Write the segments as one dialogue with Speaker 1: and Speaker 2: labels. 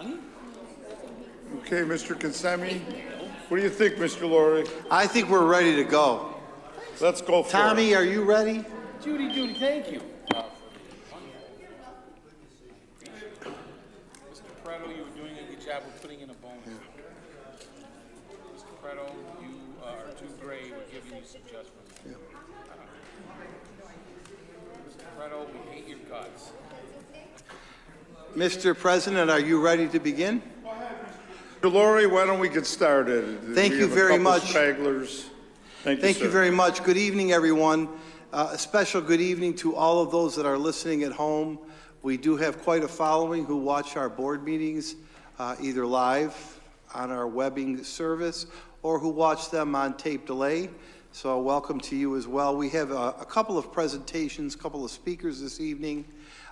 Speaker 1: done.
Speaker 2: Okay, Mr. Consemi. What do you think, Mr. Laurie?
Speaker 3: I think we're ready to go.
Speaker 2: Let's go for it.
Speaker 3: Tommy, are you ready?
Speaker 1: Judy, thank you. Mr. Preto, you were doing a good job of putting in a bonus. Mr. Preto, you are too gray. We're giving you some judgment.
Speaker 3: Yeah.
Speaker 1: Mr. Preto, we hate your guts.
Speaker 3: Mr. President, are you ready to begin?
Speaker 2: Mr. Laurie, why don't we get started?
Speaker 3: Thank you very much.
Speaker 2: Stragglers. Thank
Speaker 3: you very much. Good evening, everyone. A special good evening to all of those that are listening at home. We do have quite a following who watch our board meetings either live on our webbing service or who watch them on tape delay. So welcome to you as well. We have a couple of presentations, a couple of speakers this evening.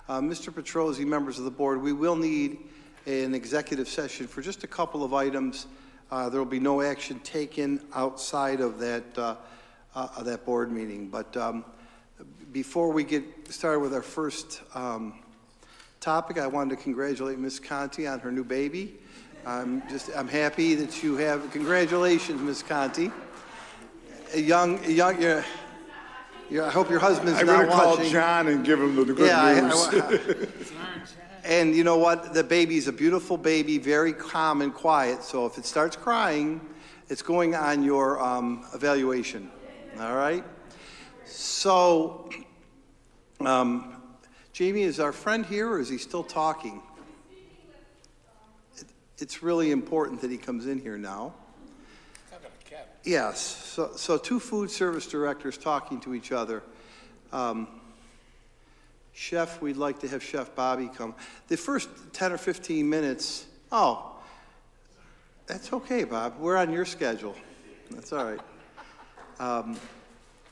Speaker 3: Mr. Petrosi, members of the board, we will need an executive session for just a couple of items. There will be no action taken outside of that board meeting. But before we get started with our first topic, I wanted to congratulate Ms. Conti on her new baby. I'm happy that you have. Congratulations, Ms. Conti. I hope your husband's not watching.
Speaker 2: I'm going to call John and give him the good news.
Speaker 3: And you know what? The baby's a beautiful baby, very calm and quiet. So if it starts crying, it's going on your evaluation. All right? So, Jamie, is our friend here or is he still talking? It's really important that he comes in here now. Yes. So two food service directors talking to each other. Chef, we'd like to have Chef Bobby come. The first 10 or 15 minutes, that's okay, Bob. We're on your schedule. That's all right.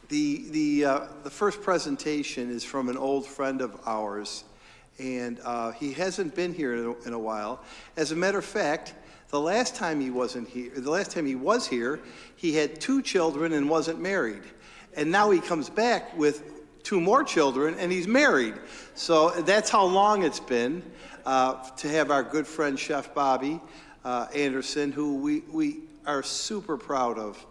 Speaker 3: The first presentation is from an old friend of ours, and he hasn't been here in a while. As a matter of fact, the last time he was here, he had 2 children and wasn't married. And now he comes back with 2 more children and he's married. So that's how long it's been to have our good friend Chef Bobby Anderson, who we are super proud of.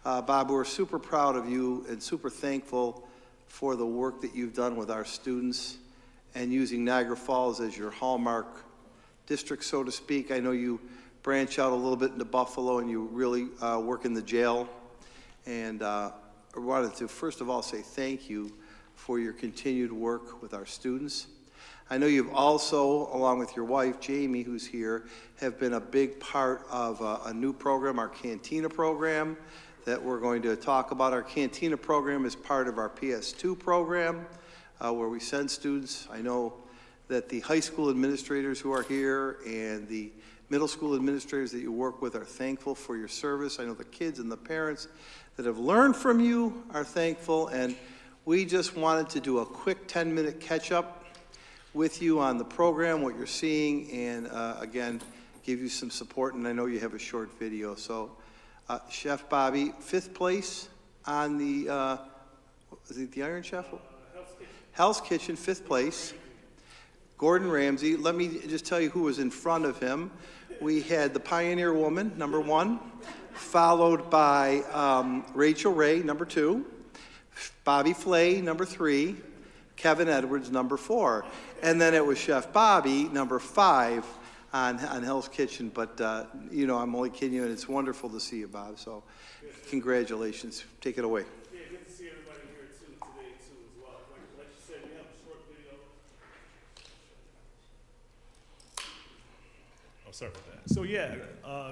Speaker 3: Bob, we're super proud of you and super thankful for the work that you've done with our students and using Niagara Falls as your hallmark district, so to speak. I know you branch out a little bit into Buffalo and you really work in the jail. And I wanted to first of all say thank you for your continued work with our students. I know you've also, along with your wife, Jamie, who's here, have been a big part of a new program, our Cantina program, that we're going to talk about. Our Cantina program is part of our PS2 program, where we send students. I know that the high school administrators who are here and the middle school administrators that you work with are thankful for your service. I know the kids and the parents that have learned from you are thankful, and we just wanted to do a quick 10-minute catch-up with you on the program, what you're seeing, and again, give you some support, and I know you have a short video. So, Chef Bobby, 5th place on the, is it the Iron Chef? Hell's Kitchen, 5th place. Gordon Ramsay, let me just tell you who was in front of him. We had the Pioneer Woman, number 1, followed by Rachel Ray, number 2, Bobby Flay, number 3, Kevin Edwards, number 4, and then it was Chef Bobby, number 5 on Hell's Kitchen. But you know, I'm only kidding you, and it's wonderful to see you, Bob. So, congratulations. Take it away.
Speaker 4: Yeah, good to see everybody here today as well. Like you said, we have a short video. Oh, sorry about that. So yeah,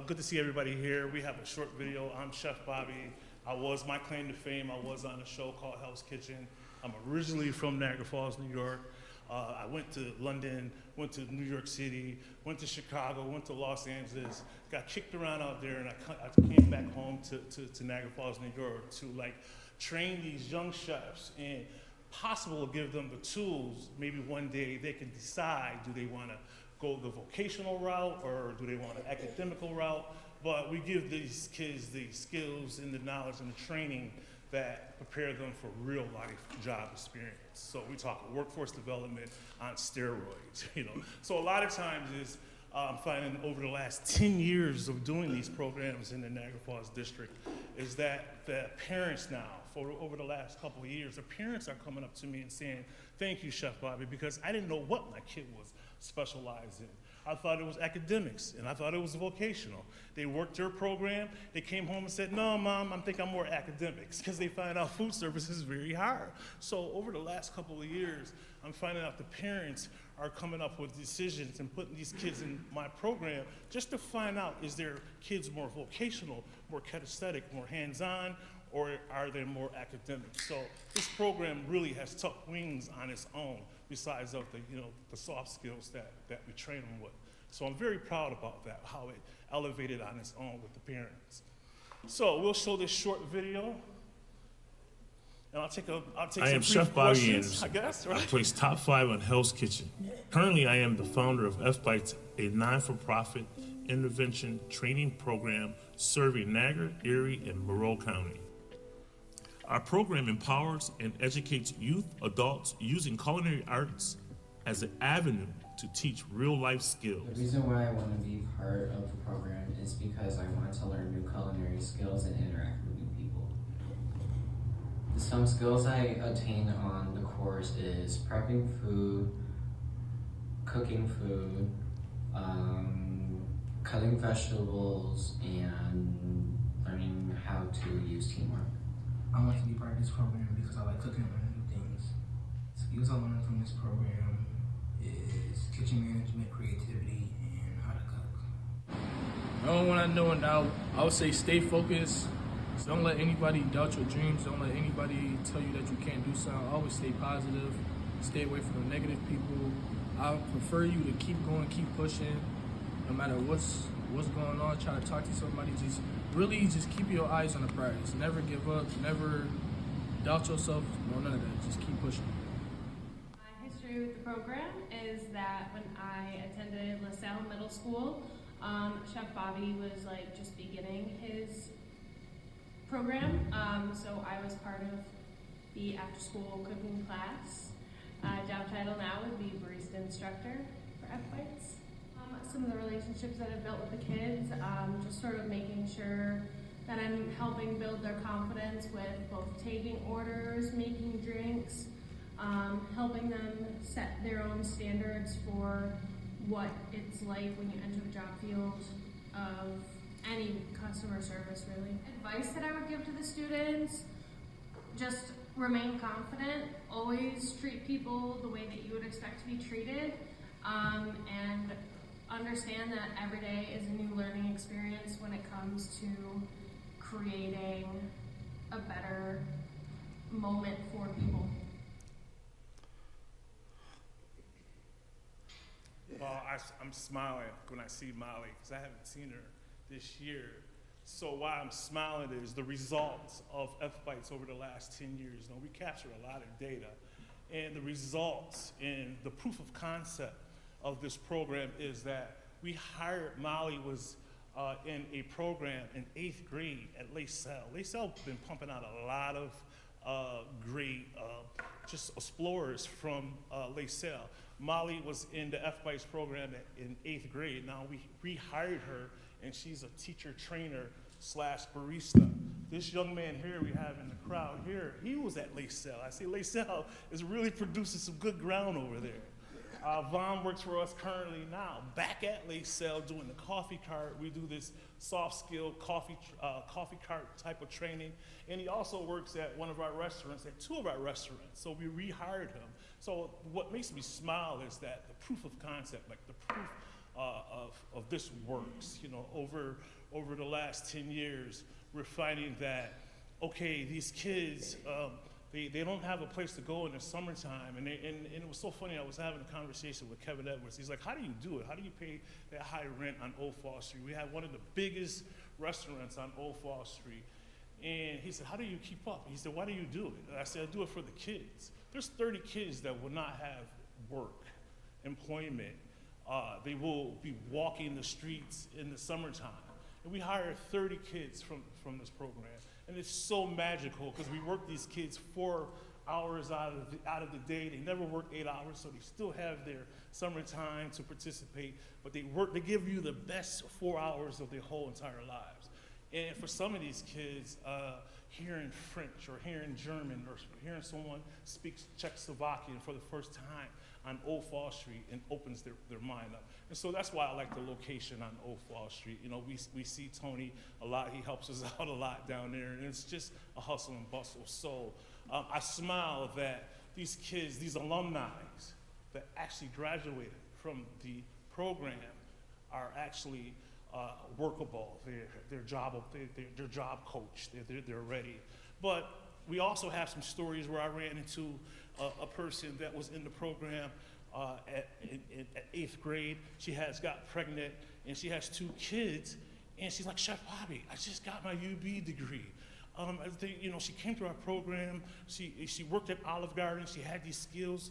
Speaker 4: good to see everybody here. We have a short video. I'm Chef Bobby. My claim to fame, I was on a show called Hell's Kitchen. I'm originally from Niagara Falls, New York. I went to London, went to New York City, went to Chicago, went to Los Angeles, got kicked around out there, and I came back home to Niagara Falls, New York to train these young chefs and possible to give them the tools. Maybe one day they can decide, do they want to go the vocational route or do they want an academical route? But we give these kids the skills and the knowledge and the training that prepare them for real life job experience. So we talk workforce development on steroids, you know. So a lot of times is I'm finding over the last 10 years of doing these programs in the Niagara Falls district is that the parents now, for over the last couple of years, the parents are coming up to me and saying, thank you, Chef Bobby, because I didn't know what my kid was specialized in. I thought it was academics, and I thought it was vocational. They worked their program, they came home and said, no, Mom, I think I'm more academics, because they find out food service is very hard. So over the last couple of years, I'm finding out the parents are coming up with decisions and putting these kids in my program just to find out, is their kids more vocational, more kinesthetic, more hands-on, or are they more academic? So this program really has took wings on its own, besides of the soft skills that we train them with. So I'm very proud about that, how it elevated on its own with the parents. So we'll show this short video. And I'll take some brief
Speaker 5: Chef Bobby
Speaker 4: questions,
Speaker 5: Anderson.
Speaker 4: I guess,
Speaker 5: I
Speaker 4: right?
Speaker 5: place top 5 on Hell's Kitchen. Currently, I am the founder of F-Bites, a non-for-profit intervention training program serving Niagara, Erie, and Monroe County. Our program empowers and educates youth, adults using culinary arts as an avenue to teach real-life skills.
Speaker 6: The reason why I want to be part of the program is because I want to learn new culinary skills and interact with new people. Some skills I attain on the course is prepping food, cooking food, cutting vegetables, and learning how to use teamwork.
Speaker 7: I want to be part of this program because I like cooking and learning new things. Skills I learned from this program is kitchen management, creativity, and how to cook.
Speaker 8: The only one I know now, I would say stay focused. So don't let anybody doubt your dreams. Don't let anybody tell you that you can't do something. Always stay positive. Stay away from the negative people. I prefer you to keep going, keep pushing. No matter what's going on, try to talk to somebody. Just keep your eyes on the prize. Never give up. Never doubt yourself. No, none of that. Just keep pushing.
Speaker 9: My history with the program is that when I attended LaSalle Middle School, Chef Bobby was just beginning his program. So I was part of the after-school cooking class. Job title now would be barista instructor for F-Bites. Some of the relationships that I've built with the kids, just sort of making sure that I'm helping build their confidence with both taking orders, making drinks, helping them set their own standards for what it's like when you enter the job field of any customer service, really. Advice that I would give to the students, just remain confident, always treat people the way that you would expect to be treated, and understand that every day is a new learning experience when it comes to creating a better moment for people.
Speaker 4: Well, I'm smiling when I see Molly, because I haven't seen her this year. So why I'm smiling is the results of F-Bites over the last 10 years. We captured a lot of data, and the results and the proof of concept of this program is that we hired, Molly was in a program in 8th grade at LaSalle. LaSalle's been pumping out a lot of great just explorers from LaSalle. Molly was in the F-Bites program in 8th grade. Now we rehired her, and she's a teacher trainer / barista. This young man here we have in the crowd here, he was at LaSalle. I say LaSalle is really producing some good ground over there. Vaughn works for us currently now, back at LaSalle doing the coffee cart. We do this soft skill coffee cart type of training. And he also works at one of our restaurants, at 2 of our restaurants. So we rehired him. So what makes me smile is that the proof of concept, the proof of this works. Over the last 10 years, we're finding that, okay, these kids, they don't have a place to go in the summertime. And it was so funny, I was having a conversation with Kevin Edwards. He's like, how do you do it? How do you pay that high rent on Old Fall Street? We have one of the biggest restaurants on Old Fall Street. And he said, how do you keep up? He said, why do you do it? And I said, I do it for the kids. There's 30 kids that will not have work, employment. They will be walking the streets in the summertime. And we hire 30 kids from this program. And it's so magical because we work these kids 4 hours out of the day. They never work 8 hours, so they still have their summertime to participate, but they give you the best 4 hours of their whole entire lives. And for some of these kids, hearing French or hearing German or hearing someone speak Czechoslovakian for the first time on Old Fall Street, and opens their mind up. And so that's why I like the location on Old Fall Street. You know, we see Tony a lot. He helps us out a lot down there, and it's just a hustle and bustle. So I smile that these kids, these alumni that actually graduated from the program are actually workable. They're job coached. They're ready. But we also have some stories where I ran into a person that was in the program at 8th grade. She got pregnant, and she has 2 kids, and she's like, Chef Bobby, I just got my UB degree. She came through our program. She worked at Olive Garden. She had these skills,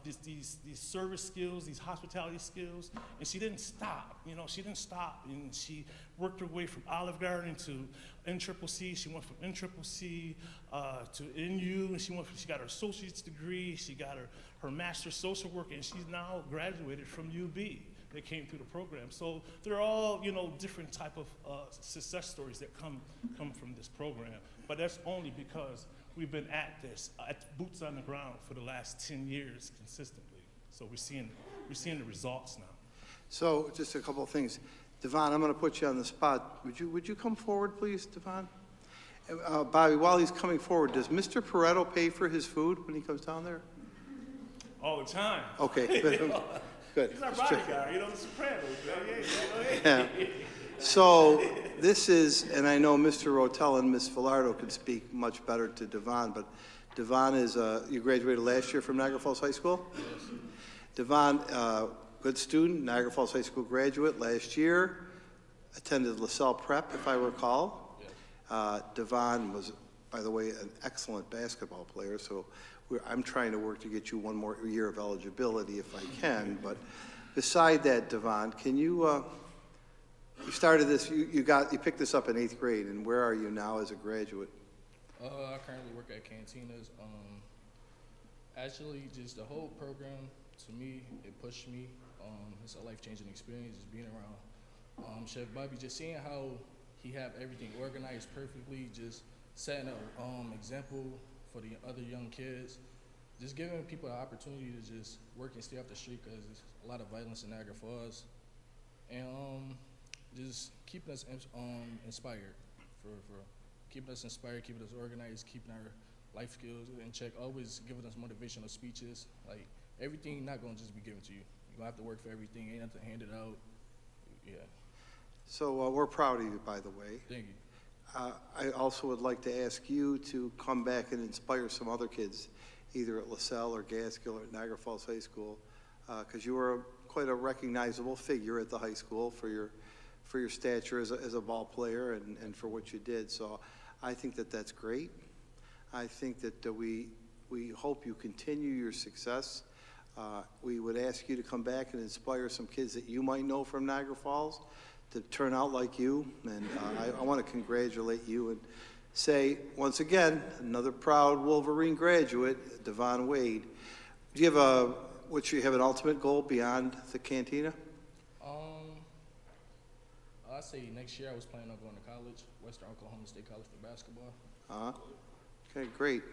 Speaker 4: these service skills, these hospitality skills, and she didn't stop. She didn't stop, and she worked her way from Olive Garden to NCCC. She went from NCCC to NU, and she got her associate's degree. She got her master's social work, and she's now graduated from UB. They came through the program. So they're all, different type of success stories that come from this program. But that's only because we've been at this, at boots on the ground for the last 10 years consistently. So we're seeing the results now.
Speaker 3: So just a couple of things. Devon, I'm going to put you on the spot. Would you come forward, please, Devon? Bobby, while he's coming forward, does Mr. Pareto pay for his food when he comes down there?
Speaker 4: All the time.
Speaker 3: Okay, good. Good.
Speaker 4: He's our bodyguard, the Sopranos.
Speaker 3: Yeah. So this is, and I know Mr. Rotel and Ms. Villardo could speak much better to Devon, but Devon is, you graduated last year from Niagara Falls High School?
Speaker 8: Yes.
Speaker 3: Devon, good student, Niagara Falls High School graduate last year, attended LaSalle Prep, if I recall.
Speaker 8: Yes.
Speaker 3: Devon was, by the way, an excellent basketball player, so I'm trying to work to get you one more year of eligibility if I can. But beside that, Devon, can you, you started this, you picked this up in 8th grade, and where are you now as a graduate?
Speaker 8: I currently work at Cantinas. Actually, just the whole program, to me, it pushed me. It's a life-changing experience, just being around Chef Bobby, just seeing how he have everything organized perfectly, just setting an example for the other young kids, just giving people the opportunity to just work and stay off the street, because there's a lot of violence in Niagara Falls, and just keeping us inspired, for keeping us inspired, keeping us organized, keeping our life skills in check, always giving us motivational speeches. Like, everything not gonna just be given to you. You're gonna have to work for everything, ain't have to hand it out. Yeah.
Speaker 3: So we're proud of you, by the way.
Speaker 8: Thank you.
Speaker 3: I also would like to ask you to come back and inspire some other kids, either at LaSalle or Gaskill or at Niagara Falls High School, because you were quite a recognizable figure at the high school for your stature as a ball player and for what you did. So I think that that's great. I think that we hope you continue your success. We would ask you to come back and inspire some kids that you might know from Niagara Falls to turn out like you, and I want to congratulate you and say, once again, another proud Wolverine graduate, Devon Wade. Do you have an ultimate goal beyond the Cantina?
Speaker 8: I'd say next year I was planning on going to college, Western Oklahoma State College for basketball.
Speaker 3: Okay, great.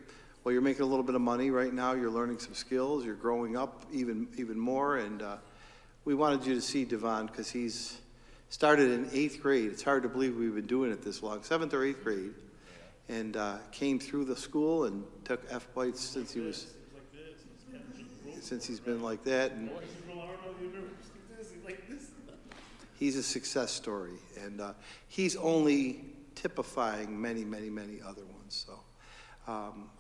Speaker 3: Well, you're making a little bit of money right now. You're learning some skills. You're growing up even more, and we wanted you to see Devon because he's started in 8th grade. It's hard to believe we've been doing it this long, 7th or 8th grade, and came through the school and took F-bites since he's been like that. And he's a success story, and he's only typifying many, many, many other ones. So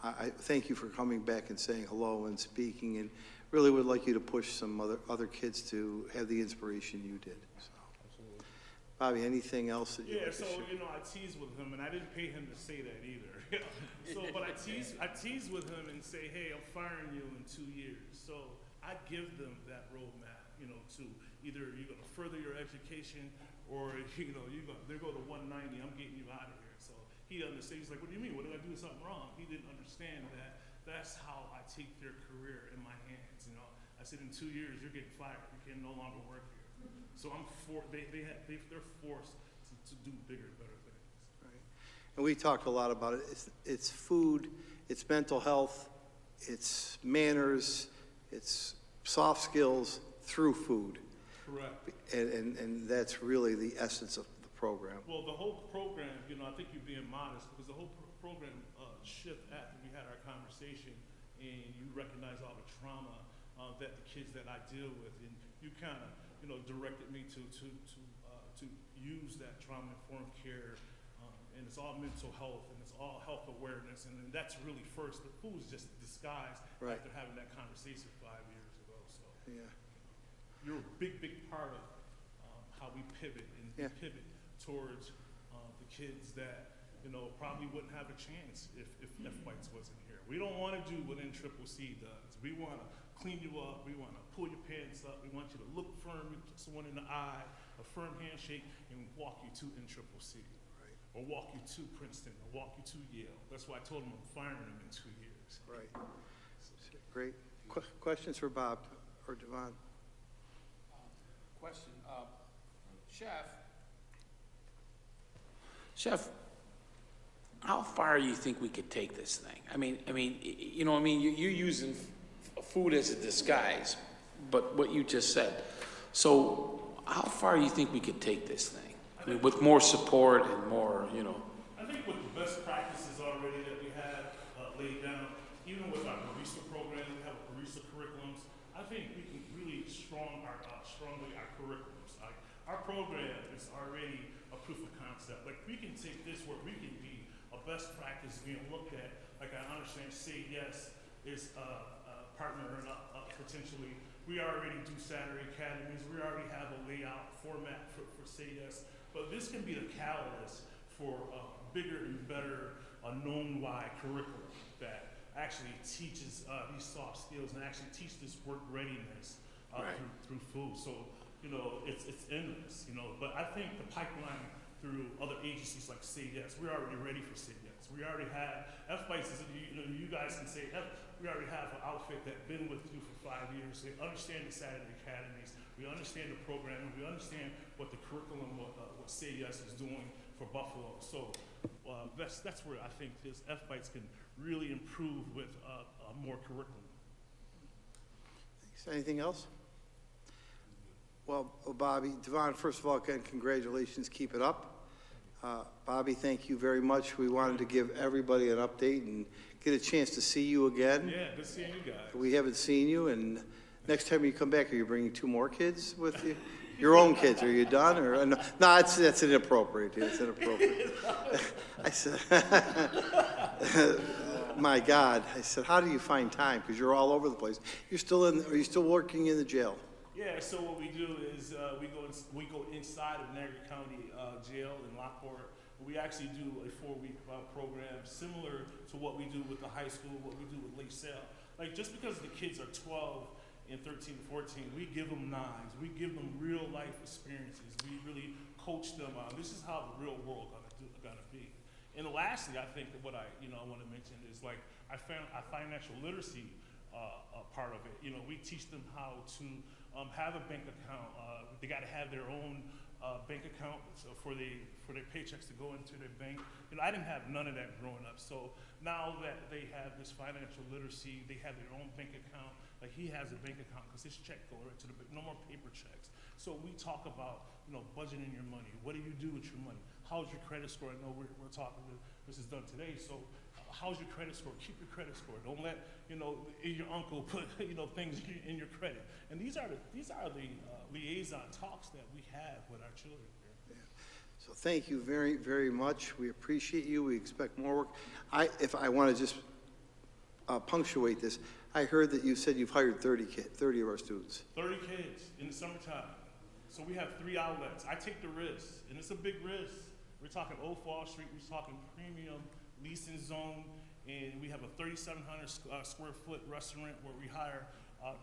Speaker 3: I thank you for coming back and saying hello and speaking, and really would like you to push some other kids to have the inspiration you did. So. Bobby, anything else that you like to share?
Speaker 4: I tease with him, and I didn't pay him to say that either. But I tease with him and say, hey, I'm firing you in 2 years. So I give them that roadmap, to either you're going to further your education or, they're going to 190, I'm getting you out of here. So he understands. He's like, what do you mean? What did I do something wrong? He didn't understand that that's how I take their career in my hands. You know, I said in 2 years you're getting fired. You can no longer work here. So they're forced to do bigger, better things.
Speaker 3: Right. And we talked a lot about it. It's food, it's mental health, it's manners, it's soft skills through food.
Speaker 4: Correct.
Speaker 3: And that's really the essence of the program.
Speaker 4: Well, the whole program, you know, I think you're being modest because the whole program shift after we had our conversation and you recognize all the trauma that the kids that I deal with, and you kind of, you know, directed me to use that trauma-informed care, and it's all mental health and it's all health awareness, and that's really first. The food is just a disguise after having that conversation 5 years ago. So
Speaker 3: Yeah.
Speaker 4: you're a big part of how we pivot and pivot towards the kids that, you know, probably wouldn't have a chance if F-Bites wasn't here. We don't want to do what NCCC does. We want to clean you up. We want to pull your pants up. We want you to look firm, look someone in the eye, a firm handshake, and walk you to NCCC. Right. Or walk you to Princeton, or walk you to Yale. That's why I told them I'm firing them in 2 years.
Speaker 3: Right. Great. Questions for Bob or Devon?
Speaker 1: Question, Chef, how far do you think we could take this thing? I mean, you know, you're using food as a disguise, but what you just said. So, how far do you think we could take this thing? I mean, with more support and more, you know.
Speaker 4: I think with the best practices already that we have laid down, even with our barista program, we have barista curriculums. I think we can really strongly our curriculums. Like, our program is already a proof of concept. Like, we can take this where we can be a best practice being looked at. Like, I understand Say Yes is partnering up potentially. We already do Saturday Academies. We already have a layout format for Say Yes. But this can be the catalyst for a bigger and better known-wide curriculum that actually teaches these soft skills and actually teach this work readiness through food. So, you know, it's endless, you know. But I think the pipeline through other agencies like Say Yes, we're already ready for Say Yes. We already have, F-Bites is, you know, you guys can say, we already have an outfit that's been with you for 5 years. They understand the Saturday Academies. We understand the program. We understand what the curriculum, what Say Yes is doing for Buffalo. So that's where I think this F-Bites can really improve with more curriculum.
Speaker 3: Thanks. Anything else? Well, Bobby, Devon, first of all, again, congratulations. Keep it up. Bobby, thank you very much. We wanted to give everybody an update and get a chance to see you again.
Speaker 4: Yeah, good seeing you guys.
Speaker 3: We haven't seen you, and next time you come back, are you bringing 2 more kids with you? Your own kids? Are you done? Or no? That's inappropriate. It's inappropriate. I said, my God. I said, how do you find time? Because you're all over the place. Are you still working in the jail?
Speaker 4: Yeah, so what we do is we go inside of Niagara County Jail in Lockport. We actually do a 4-week program similar to what we do with the high school, what we do with Lake Sale. Like, just because the kids are 12 and 13 and 14, we give them knives. We give them real life experiences. We really coach them on this is how the real world gonna be. And lastly, I think that what I want to mention is like our financial literacy part of it. You know, we teach them how to have a bank account. They got to have their own bank account for their paychecks to go into their bank. You know, I didn't have none of that growing up. So now that they have this financial literacy, they have their own bank account. Like, he has a bank account because his check goes right to the bank. No more paper checks. So we talk about, you know, budgeting your money. What do you do with your money? How's your credit score? I know we're talking. This is done today. So how's your credit score? Keep your credit score. Don't let, you know, your uncle put, you know, things in your credit. And these are the liaison talks that we have with our children here.
Speaker 3: Yeah. So thank you very, very much. We appreciate you. We expect more work. If I want to just punctuate this, I heard that you said you've hired 30 of our students.
Speaker 4: 30 kids in the summertime. So we have 3 outlets. I take the risk, and it's a big risk. We're talking Old Fall Street. We're talking premium leasing zone, and we have a 3,700 square foot restaurant where we hire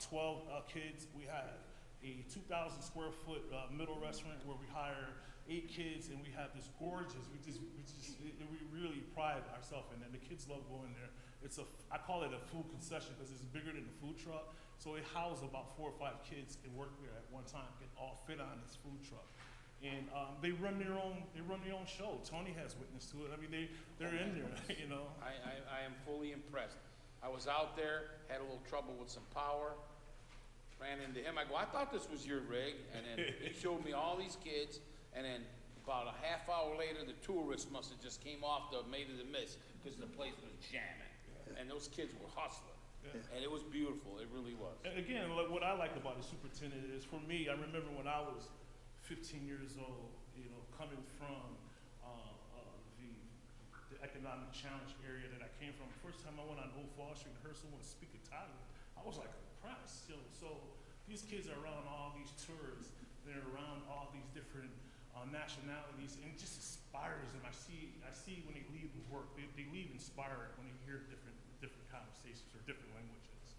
Speaker 4: 12 kids. We have a 2,000 square foot middle restaurant where we hire 8 kids, and we have this gorgeous. We really pride ourselves in that. The kids love going there. I call it a food concession because it's bigger than a food truck. So it houses about 4 or 5 kids can work there at one time, can all fit on this food truck. And they run their own show. Tony has witness to it. I mean, they're in there, you know.
Speaker 1: I am fully impressed. I was out there, had a little trouble with some power, ran into him. I go, I thought this was your rig. And then he showed me all these kids. And then about a half hour later, the tourists must have just came off the Made of the Mist because the place was jamming. And those kids were hustling. Yeah. And it was beautiful. It really was. And
Speaker 4: again, like, what I like about the superintendent is, for me, I remember when I was 15 years old, you know, coming from the economic challenge area that I came from. First time I went on Old Fall Street and heard someone speak Italian, I was like impressed. You know, so these kids are around all these tourists, they're around all these different nationalities, and it just inspires them. I see when they leave the work, they leave inspired when they hear different conversations or different languages.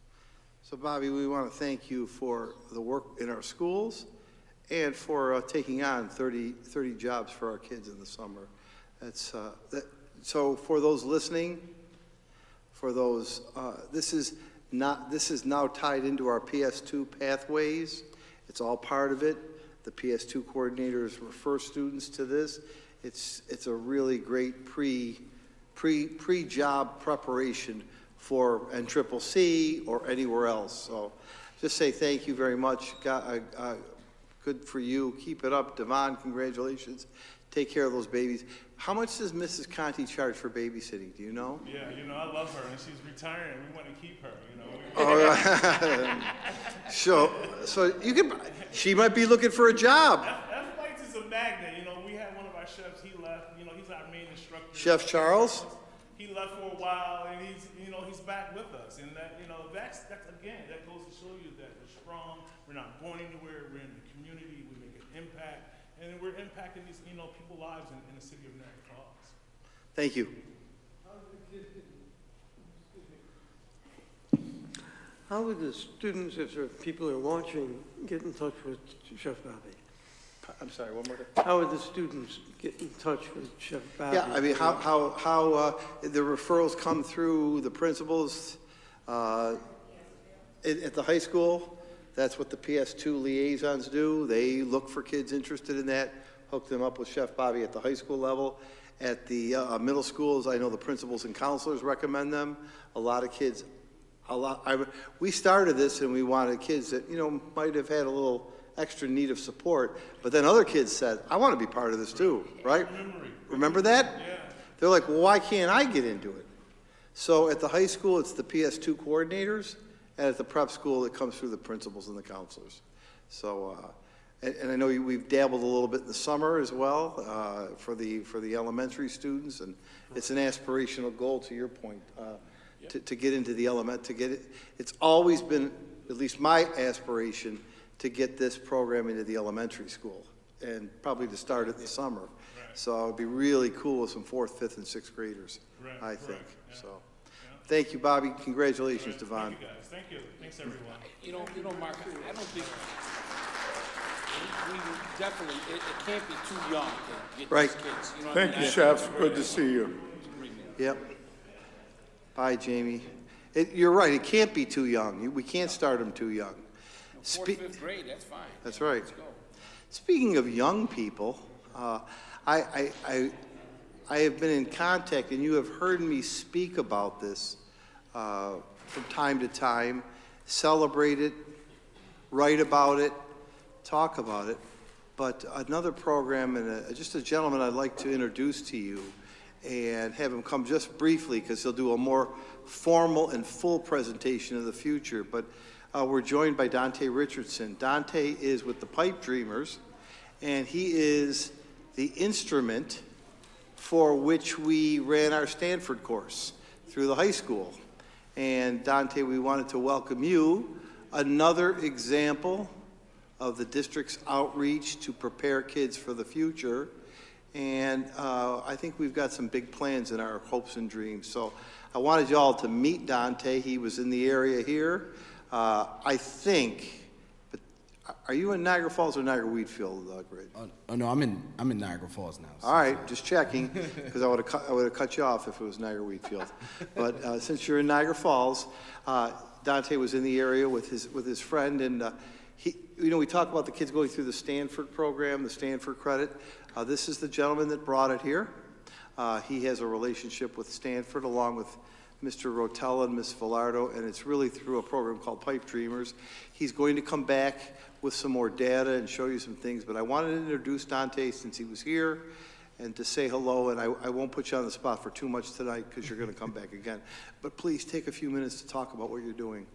Speaker 3: So Bobby, we want to thank you for the work in our schools and for taking on 30 jobs for our kids in the summer. So for those listening, this is now tied into our PS2 pathways. It's all part of it. The PS2 coordinators refer students to this. It's a really great pre-job preparation for NCCC or anywhere else. So just say thank you very much. Good for you. Keep it up. Devon, congratulations. Take care of those babies. How much does Mrs. Conti charge for babysitting? Do you know?
Speaker 4: Yeah, you know, I love her, and she's retiring. We want to keep her, you know.
Speaker 3: So you can. She might be looking for a job.
Speaker 4: F-Bites is a magnet. You know, we had one of our chefs. He left. You know, he's our main instructor.
Speaker 3: Chef Charles.
Speaker 4: He left for a while, and he's back with us. And that, you know, that's again, that goes to show you that we're strong. We're not going anywhere. We're in the community. We make an impact. And we're impacting these, you know, people's lives in the city of Niagara Falls.
Speaker 3: Thank you.
Speaker 10: How would the students, if there are people who are watching, get in touch with Chef Bobby?
Speaker 3: I'm sorry, one more time.
Speaker 10: How would the students get in touch with Chef Bobby?
Speaker 3: Yeah, I mean, how the referrals come through the principals at the high school. That's what the PS2 liaisons do. They look for kids interested in that, hook them up with Chef Bobby at the high school level. At the middle schools, I know the principals and counselors recommend them. A lot of kids, we started this and we wanted kids that, you know, might have had a little extra need of support, but then other kids said, I want to be part of this too, right? Remember that?
Speaker 4: Yeah.
Speaker 3: They're like, well, why can't I get into it? So at the high school, it's the PS2 coordinators, and at the prep school, it comes through the principals and the counselors. So, and I know we've dabbled a little bit in the summer as well for the elementary students, and it's an aspirational goal, to your point, to get into the it's always been, at least my aspiration, to get this program into the elementary school, and probably to start it in the summer. Right. So it'd be really cool with some 4th, 5th, and 6th graders, I think. Right. Yeah. So, thank you, Bobby. Congratulations, Devon.
Speaker 4: Thank you, guys. Thank you. Thanks, everyone.
Speaker 1: You know, Mark, I don't think we definitely. It can't be too young to get these kids. You know
Speaker 2: Thank you, chefs. Good to see you.
Speaker 3: Yep. Bye, Jamie. You're right. It can't be too young. We can't start them too young.
Speaker 1: 4th, 5th grade, that's fine.
Speaker 3: That's right.
Speaker 1: Let's go.
Speaker 3: Speaking of young people, I have been in contact, and you have heard me speak about this from time to time, celebrate it, write about it, talk about it. But another program and just a gentleman I'd like to introduce to you and have him come just briefly because he'll do a more formal and full presentation of the future. But we're joined by Dante Richardson. Dante is with the Pipe Dreamers, and he is the instrument for which we ran our Stanford course through the high school. And Dante, we wanted to welcome you. Another example of the district's outreach to prepare kids for the future. And I think we've got some big plans in our hopes and dreams. So I wanted you all to meet Dante. He was in the area here. I think, but Are you in Niagara Falls or Niagara Wheatfield, Greg?
Speaker 11: Oh no, I'm in Niagara Falls now.
Speaker 3: All right, just checking, because I would have cut you off if it was Niagara Wheatfield. But since you're in Niagara Falls, Dante was in the area with his friend, and we talk about the kids going through the Stanford program, the Stanford credit. This is the gentleman that brought it here. He has a relationship with Stanford along with Mr. Rotella and Ms. Villardo, and it's really through a program called Pipe Dreamers. He's going to come back with some more data and show you some things, but I wanted to introduce Dante since he was here and to say hello, and I won't put you on the spot for too much tonight because you're going to come back again. But please take a few minutes to talk about what you're doing.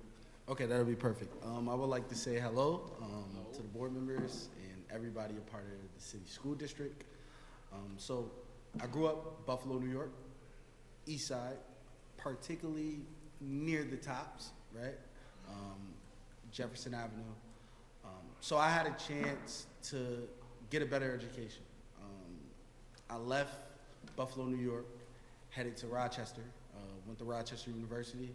Speaker 11: Okay, that'll be perfect. I would like to say hello to the board members and everybody a part of the city school district. So I grew up Buffalo, New York, East Side, particularly near the tops, right? Jefferson Avenue. So I had a chance to get a better education. I left Buffalo, New York, headed to Rochester, went to Rochester University,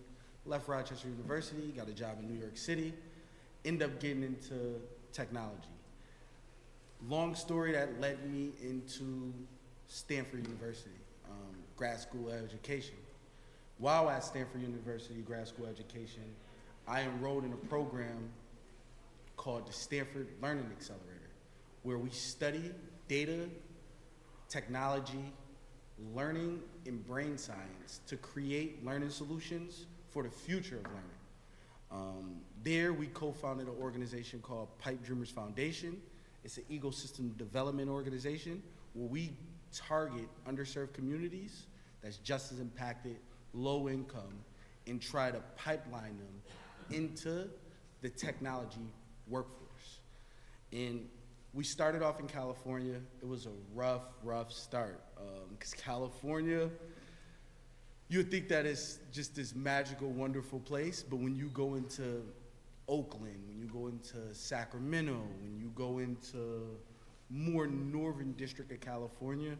Speaker 11: left Rochester University, got a job in New York City, ended up getting into technology. Long story that led me into Stanford University, grad school education. While at Stanford University grad school education, I enrolled in a program called the Stanford Learning Accelerator, where we study data, technology, learning, and brain science to create learning solutions for the future of learning. There, we co-founded an organization called Pipe Dreamers Foundation. It's an ecosystem development organization where we target underserved communities that's just as impacted, low income, and try to pipeline them into the technology workforce. And we started off in California. It was a rough start, because California, you would think that it's just this magical, wonderful place, but when you go into Oakland, when you go into Sacramento, when you go into more northern district of California,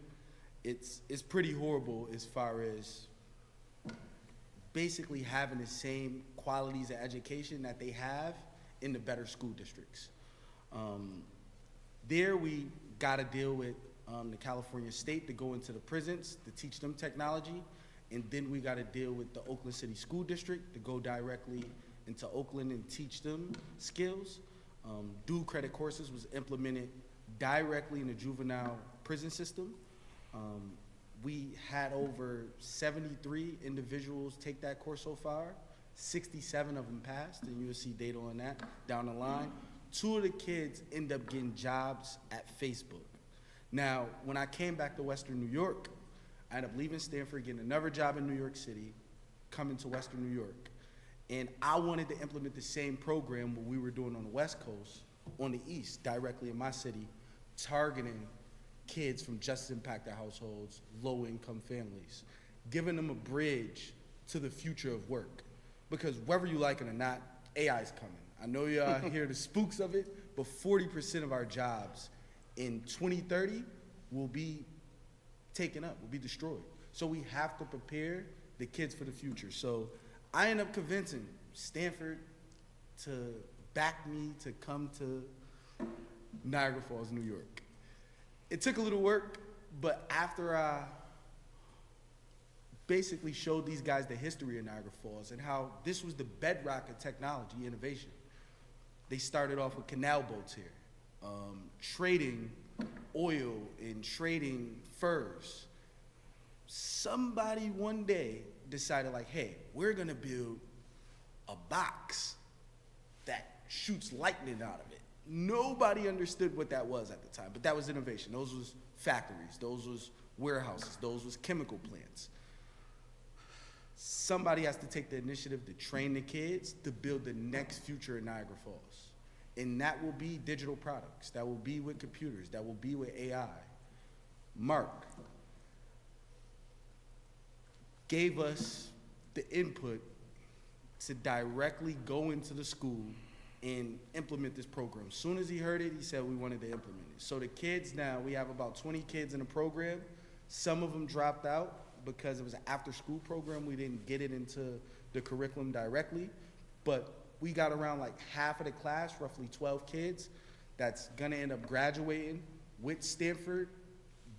Speaker 11: it's pretty horrible as far as basically having the same qualities of education that they have in the better school districts. There we got to deal with the California state to go into the prisons to teach them technology, and then we got to deal with the Oakland City School District to go directly into Oakland and teach them skills. Dual credit courses was implemented directly in the juvenile prison system. We had over 73 individuals take that course so far. 67 of them passed, and you'll see data on that down the line. 2 of the kids end up getting jobs at Facebook. Now, when I came back to Western New York, I ended up leaving Stanford, getting another job in New York City, coming to Western New York. And I wanted to implement the same program what we were doing on the West Coast, on the East, directly in my city, targeting kids from just impacted households, low-income families, giving them a bridge to the future of work. Because whether you like it or not, AI is coming. I know y'all hear the spooks of it, but 40% of our jobs in 2030 will be taken up, will be destroyed. So we have to prepare the kids for the future. So I ended up convincing Stanford to back me to come to Niagara Falls, New York. It took a little work, but after I basically showed these guys the history of Niagara Falls and how this was the bedrock of technology innovation, they started off with canal boats here, trading oil and trading furs. Somebody one day decided like, hey, we're gonna build a box that shoots lightning out of it. Nobody understood what that was at the time, but that was innovation. Those was factories, those was warehouses, those was chemical plants. Somebody has to take the initiative to train the kids to build the next future in Niagara Falls. And that will be digital products, that will be with computers, that will be with AI. Mark gave us the input to directly go into the school and implement this program. As soon as he heard it, he said we wanted to implement it. So the kids now, we have about 20 kids in the program. Some of them dropped out because it was an after-school program. We didn't get it into the curriculum directly. But we got around like half of the class, roughly 12 kids, that's gonna end up graduating with Stanford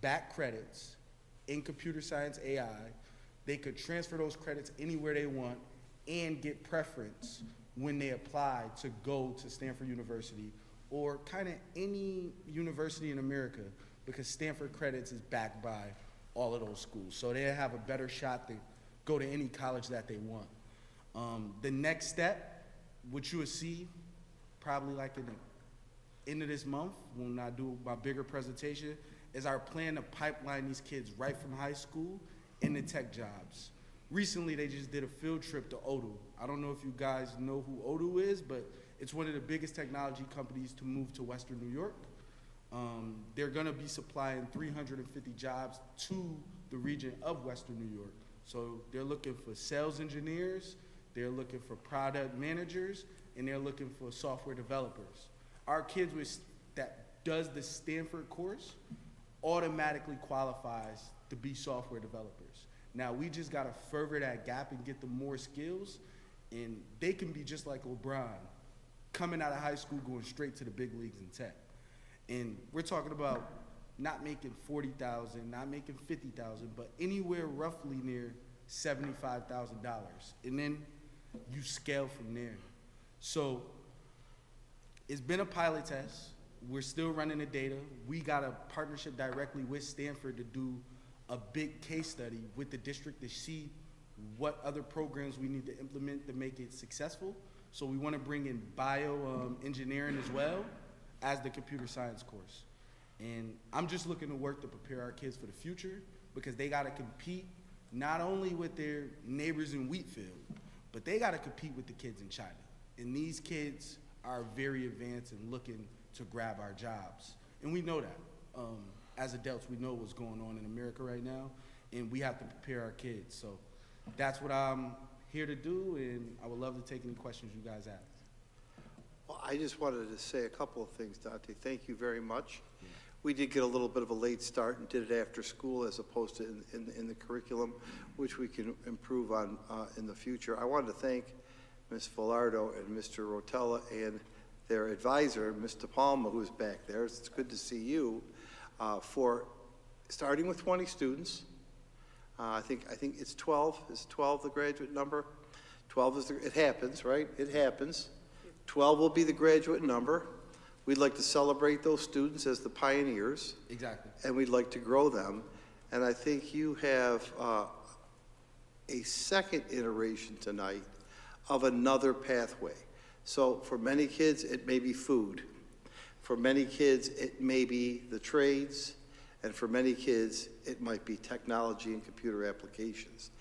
Speaker 11: back credits in computer science AI. They could transfer those credits anywhere they want and get preference when they apply to go to Stanford University or kind of any university in America, because Stanford credits is backed by all of those schools. So they have a better shot to go to any college that they want. The next step, which you will see probably like in the end of this month when I do my bigger presentation, is our plan to pipeline these kids right from high school into tech jobs. Recently, they just did a field trip to Odoo. I don't know if you guys know who Odoo is, but it's one of the biggest technology companies to move to Western New York. They're gonna be supplying 350 jobs to the region of Western New York. So they're looking for sales engineers, they're looking for product managers, and they're looking for software developers. Our kids that does the Stanford course automatically qualifies to be software developers. Now we just gotta further that gap and get them more skills, and they can be just like LeBron, coming out of high school, going straight to the big leagues in tech. And we're talking about not making 40,000, not making 50,000, but anywhere roughly near $75,000. And then you scale from there. So it's been a pilot test. We're still running the data. We got a partnership directly with Stanford to do a big case study with the district to see what other programs we need to implement to make it successful. So we want to bring in engineering as well as the computer science course. And I'm just looking to work to prepare our kids for the future, because they got to compete not only with their neighbors in Wheatfield, but they got to compete with the kids in China. And these kids are very advanced and looking to grab our jobs. And we know that. As adults, we know what's going on in America right now, and we have to prepare our kids. So that's what I'm here to do, and I would love to take any questions you guys have.
Speaker 3: Well, I just wanted to say a couple of things, Dante. Thank you very much. We did get a little bit of a late start and did it after school as opposed to in the curriculum, which we can improve on in the future. I wanted to thank Ms. Villardo and Mr. Rotella and their advisor, Mr. Palma, who's back there. It's good to see you, for starting with 20 students. I think it's 12. Is 12 the graduate number? 12 is it happens, right? It happens. 12 will be the graduate number. We'd like to celebrate those students as the pioneers.
Speaker 11: Exactly.
Speaker 3: And we'd like to grow them. And I think you have a second iteration tonight of another pathway. So for many kids, it may be food. For many kids, it may be the trades. And for many kids, it might be technology and computer applications.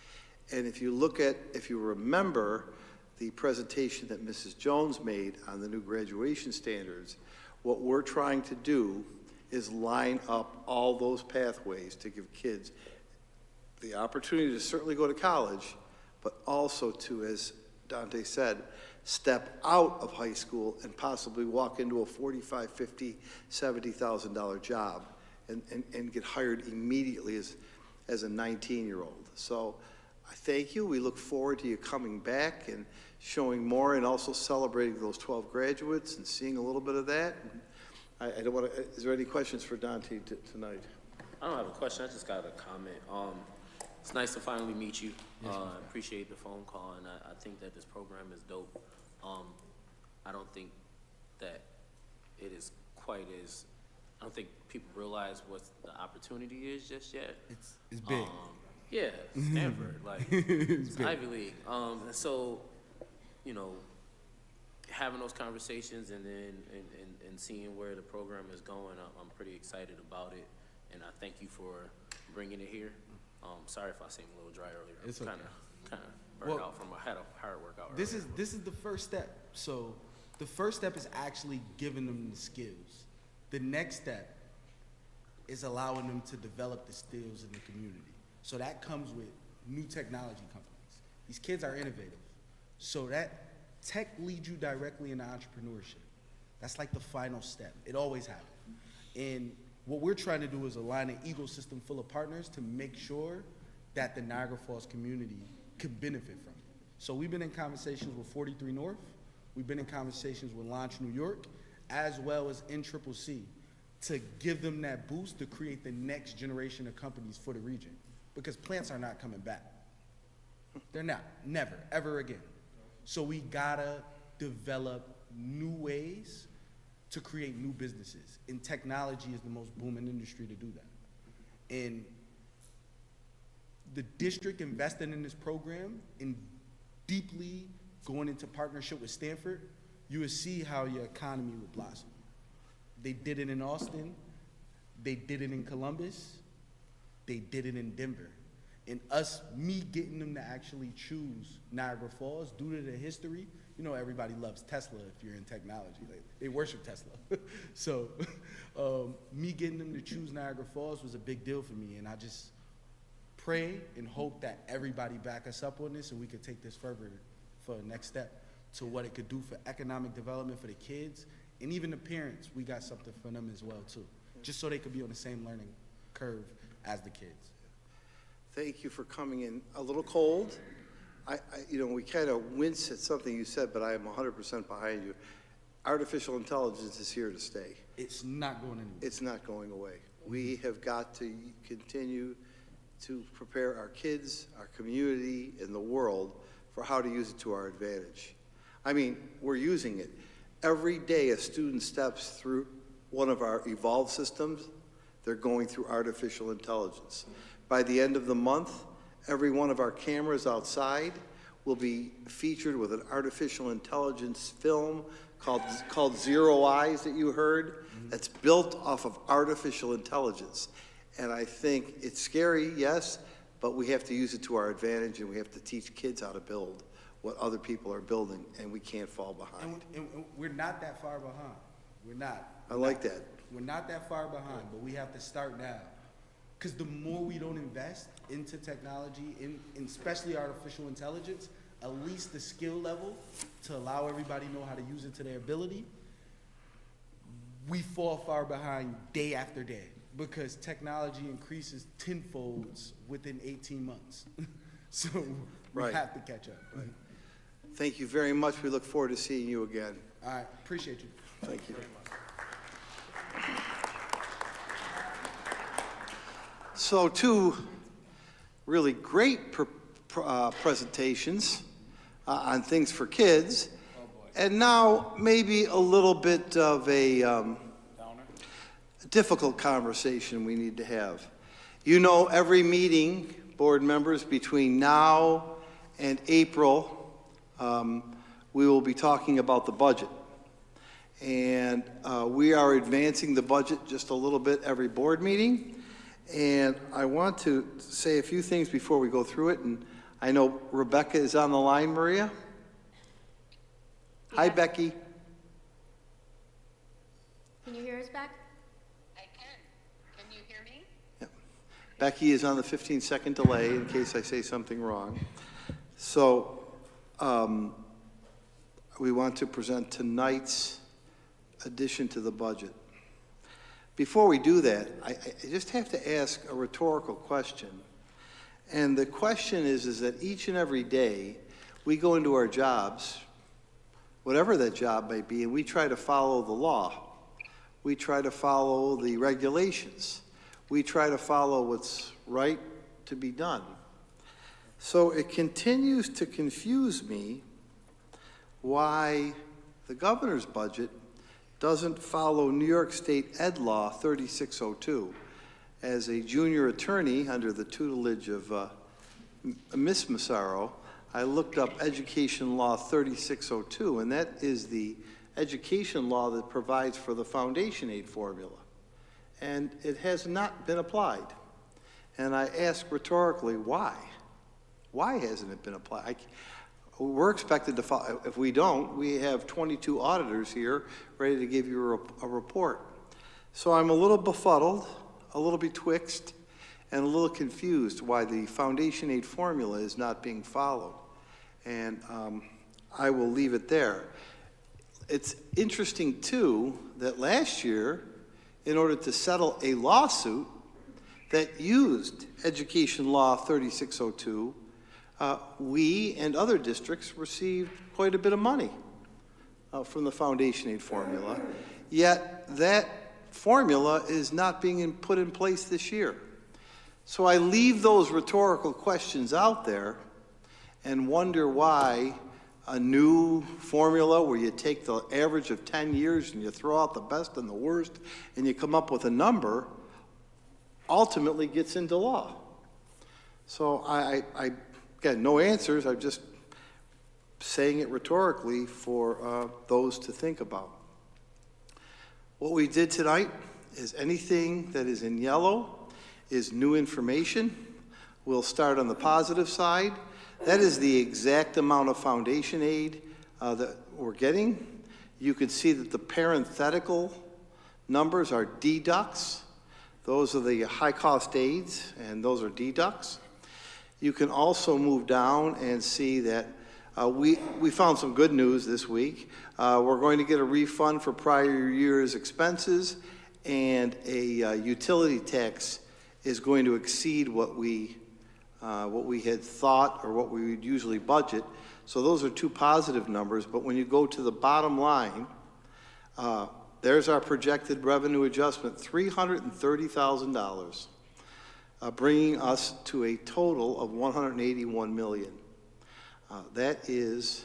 Speaker 3: And if you remember the presentation that Mrs. Jones made on the new graduation standards, what we're trying to do is line up all those pathways to give kids the opportunity to certainly go to college, but also to, as Dante said, step out of high school and possibly walk into a $45,000, $50,000, $70,000 job and get hired immediately as a 19-year-old. So I thank you. We look forward to you coming back and showing more, and also celebrating those 12 graduates and seeing a little bit of that. I don't want to, is there any questions for Dante tonight?
Speaker 12: I don't have a question, I just got a comment. It's nice to finally meet you. I appreciate the phone call, and I think that this program is dope. I don't think that it is quite as, I don't think people realize what the opportunity is just yet.
Speaker 11: It's big.
Speaker 12: Yeah, Stanford, like, it's Ivy League. And so, you know, having those conversations and then and seeing where the program is going, I'm pretty excited about it, and I thank you for bringing it here. Sorry if I seemed a little dry earlier.
Speaker 11: It's okay.
Speaker 12: Kind of burnt out from I had a hard workout.
Speaker 11: This is the first step. So the first step is actually giving them the skills. The next step is allowing them to develop the skills in the community. So that comes with new technology companies. These kids are innovative. So that tech leads you directly into entrepreneurship. That's like the final step. It always happens. And what we're trying to do is align an ecosystem full of partners to make sure that the Niagara Falls community can benefit from it. So we've been in conversations with 43 North, We've been in conversations with Launch New York, as well as NCCC, to give them that boost to create the next generation of companies for the region. Because plants are not coming back. They're not, never, ever again. So we gotta develop new ways to create new businesses. And technology is the most booming industry to do that. And the district invested in this program and deeply going into partnership with Stanford, you would see how your economy would blossom. They did it in Austin, they did it in Columbus, they did it in Denver. And me getting them to actually choose Niagara Falls due to the history, you know, everybody loves Tesla if you're in technology. Like, they worship Tesla. So me getting them to choose Niagara Falls was a big deal for me. And I just pray and hope that everybody back us up on this and we could take this further for the next step to what it could do for economic development for the kids and even the parents. We got something for them as well too, just so they could be on the same learning curve as the kids.
Speaker 3: Thank you for coming in a little cold. We kind of wince at something you said, but I am 100% behind you. Artificial intelligence is here to stay.
Speaker 11: It's not going anywhere.
Speaker 3: It's not going away. We have got to continue to prepare our kids, our community, and the world for how to use it to our advantage. I mean, we're using it. Every day a student steps through one of our evolved systems, they're going through artificial intelligence. By the end of the month, every one of our cameras outside will be featured with an artificial intelligence film called Zero Eyes that you heard, that's built off of artificial intelligence. And I think it's scary, yes, but we have to use it to our advantage, and we have to teach kids how to build what other people are building, and we can't fall behind.
Speaker 11: And we're not that far behind. We're not.
Speaker 3: I like that.
Speaker 11: We're not that far behind, but we have to start now. Because the more we don't invest into technology, in especially artificial intelligence, at least the skill level to allow everybody to know how to use it to their ability, we fall far behind day after day because technology increases tenfolds within 18 months. So we have to catch up. Right?
Speaker 3: Thank you very much. We look forward to seeing you again.
Speaker 11: All right, appreciate you.
Speaker 3: Thank you. So two really great presentations on things for kids. And now maybe a little bit of a difficult conversation we need to have. You know, every meeting, board members, between now and April, we will be talking about the budget. And we are advancing the budget just a little bit every board meeting. And I want to say a few things before we go through it. And I know Rebecca is on the line, Maria. Yeah. Hi, Becky.
Speaker 13: Can you hear us back?
Speaker 14: I can. Can you hear me?
Speaker 3: Yeah. Becky is on the 15-second delay in case I say something wrong. So we want to present tonight's addition to the budget. Before we do that, I just have to ask a rhetorical question. And the question is that each and every day we go into our jobs, whatever that job may be, and we try to follow the law. We try to follow the regulations. We try to follow what's right to be done. So it continues to confuse me why the governor's budget doesn't follow New York State Ed Law 3602. As a junior attorney under the tutelage of Miss Massaro, I looked up Education Law 3602, and that is the education law that provides for the foundation aid formula. And it has not been applied. And I ask rhetorically, why? Why hasn't it been applied? We're expected to follow. If we don't, we have 22 auditors here ready to give you a report. So I'm a little befuddled, a little betwixt, and a little confused why the foundation aid formula is not being followed. And I will leave it there. It's interesting, too, that last year, in order to settle a lawsuit that used Education Law 3602, we and other districts received quite a bit of money. from the foundation aid formula, yet that formula is not being put in place this year. So I leave those rhetorical questions out there and wonder why a new formula where you take the average of 10 years and you throw out the best and the worst and you come up with a number ultimately gets into law. So I got no answers. I'm just saying it rhetorically for those to think about. What we did tonight is anything that is in yellow is new information. We'll start on the positive side. That is the exact amount of foundation aid that we're getting. You can see that the parenthetical numbers are deducts. Those are the high-cost aids, and those are deducts. You can also move down and see that we found some good news this week. We're going to get a refund for prior year's expenses, and a utility tax is going to exceed what we had thought or what we would usually budget. So those are two positive numbers, but when you go to the bottom line, there's our projected revenue adjustment, $330,000, bringing us to a total of $181 million. That is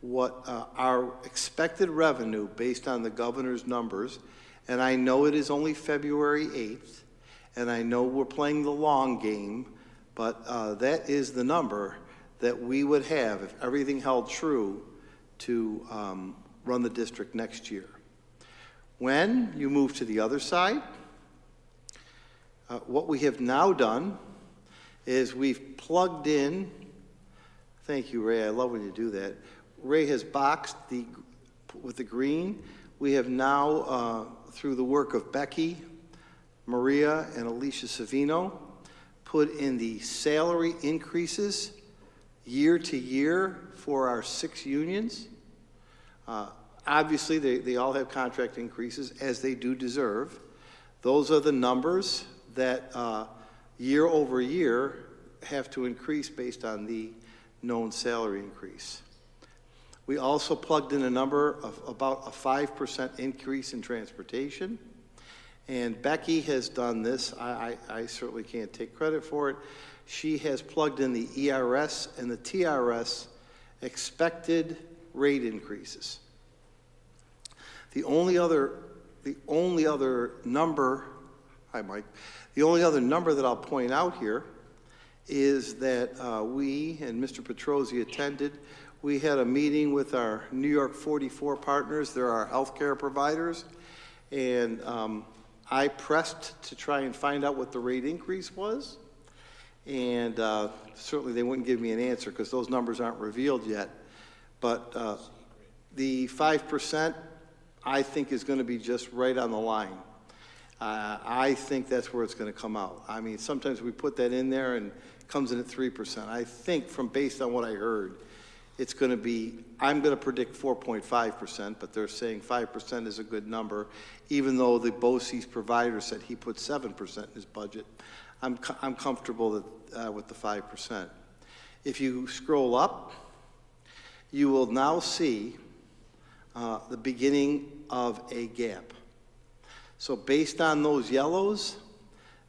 Speaker 3: what our expected revenue based on the governor's numbers, and I know it is only February 8th, and I know we're playing the long game, but that is the number that we would have if everything held true to run the district next year. When you move to the other side, what we have now done is we've plugged in, thank you, Ray, I love when you do that. Ray has boxed with the green. We have now, through the work of Becky, Maria, and Alicia Savino, put in the salary increases year to year for our 6 unions. Obviously, they all have contract increases, as they do deserve. Those are the numbers that year over year have to increase based on the known salary increase. We also plugged in a number of about a 5% increase in transportation. And Becky has done this. I certainly can't take credit for it. She has plugged in the ERS and the TRS expected rate increases. The only other number, hi Mike, the only other number that I'll point out here is that we, and Mr. Petrosi attended, we had a meeting with our New York 44 partners. They're our healthcare providers. And I pressed to try and find out what the rate increase was. And certainly they wouldn't give me an answer because those numbers aren't revealed yet. But the 5%, I think, is going to be just right on the line. I think that's where it's going to come out. I mean, sometimes we put that in there and it comes in at 3%. I think based on what I heard, it's going to be, I'm going to predict 4.5%, but they're saying 5% is a good number, even though the BOCES provider said he put 7% in his budget. I'm comfortable with the 5%. If you scroll up, you will now see the beginning of a gap. So based on those yellows,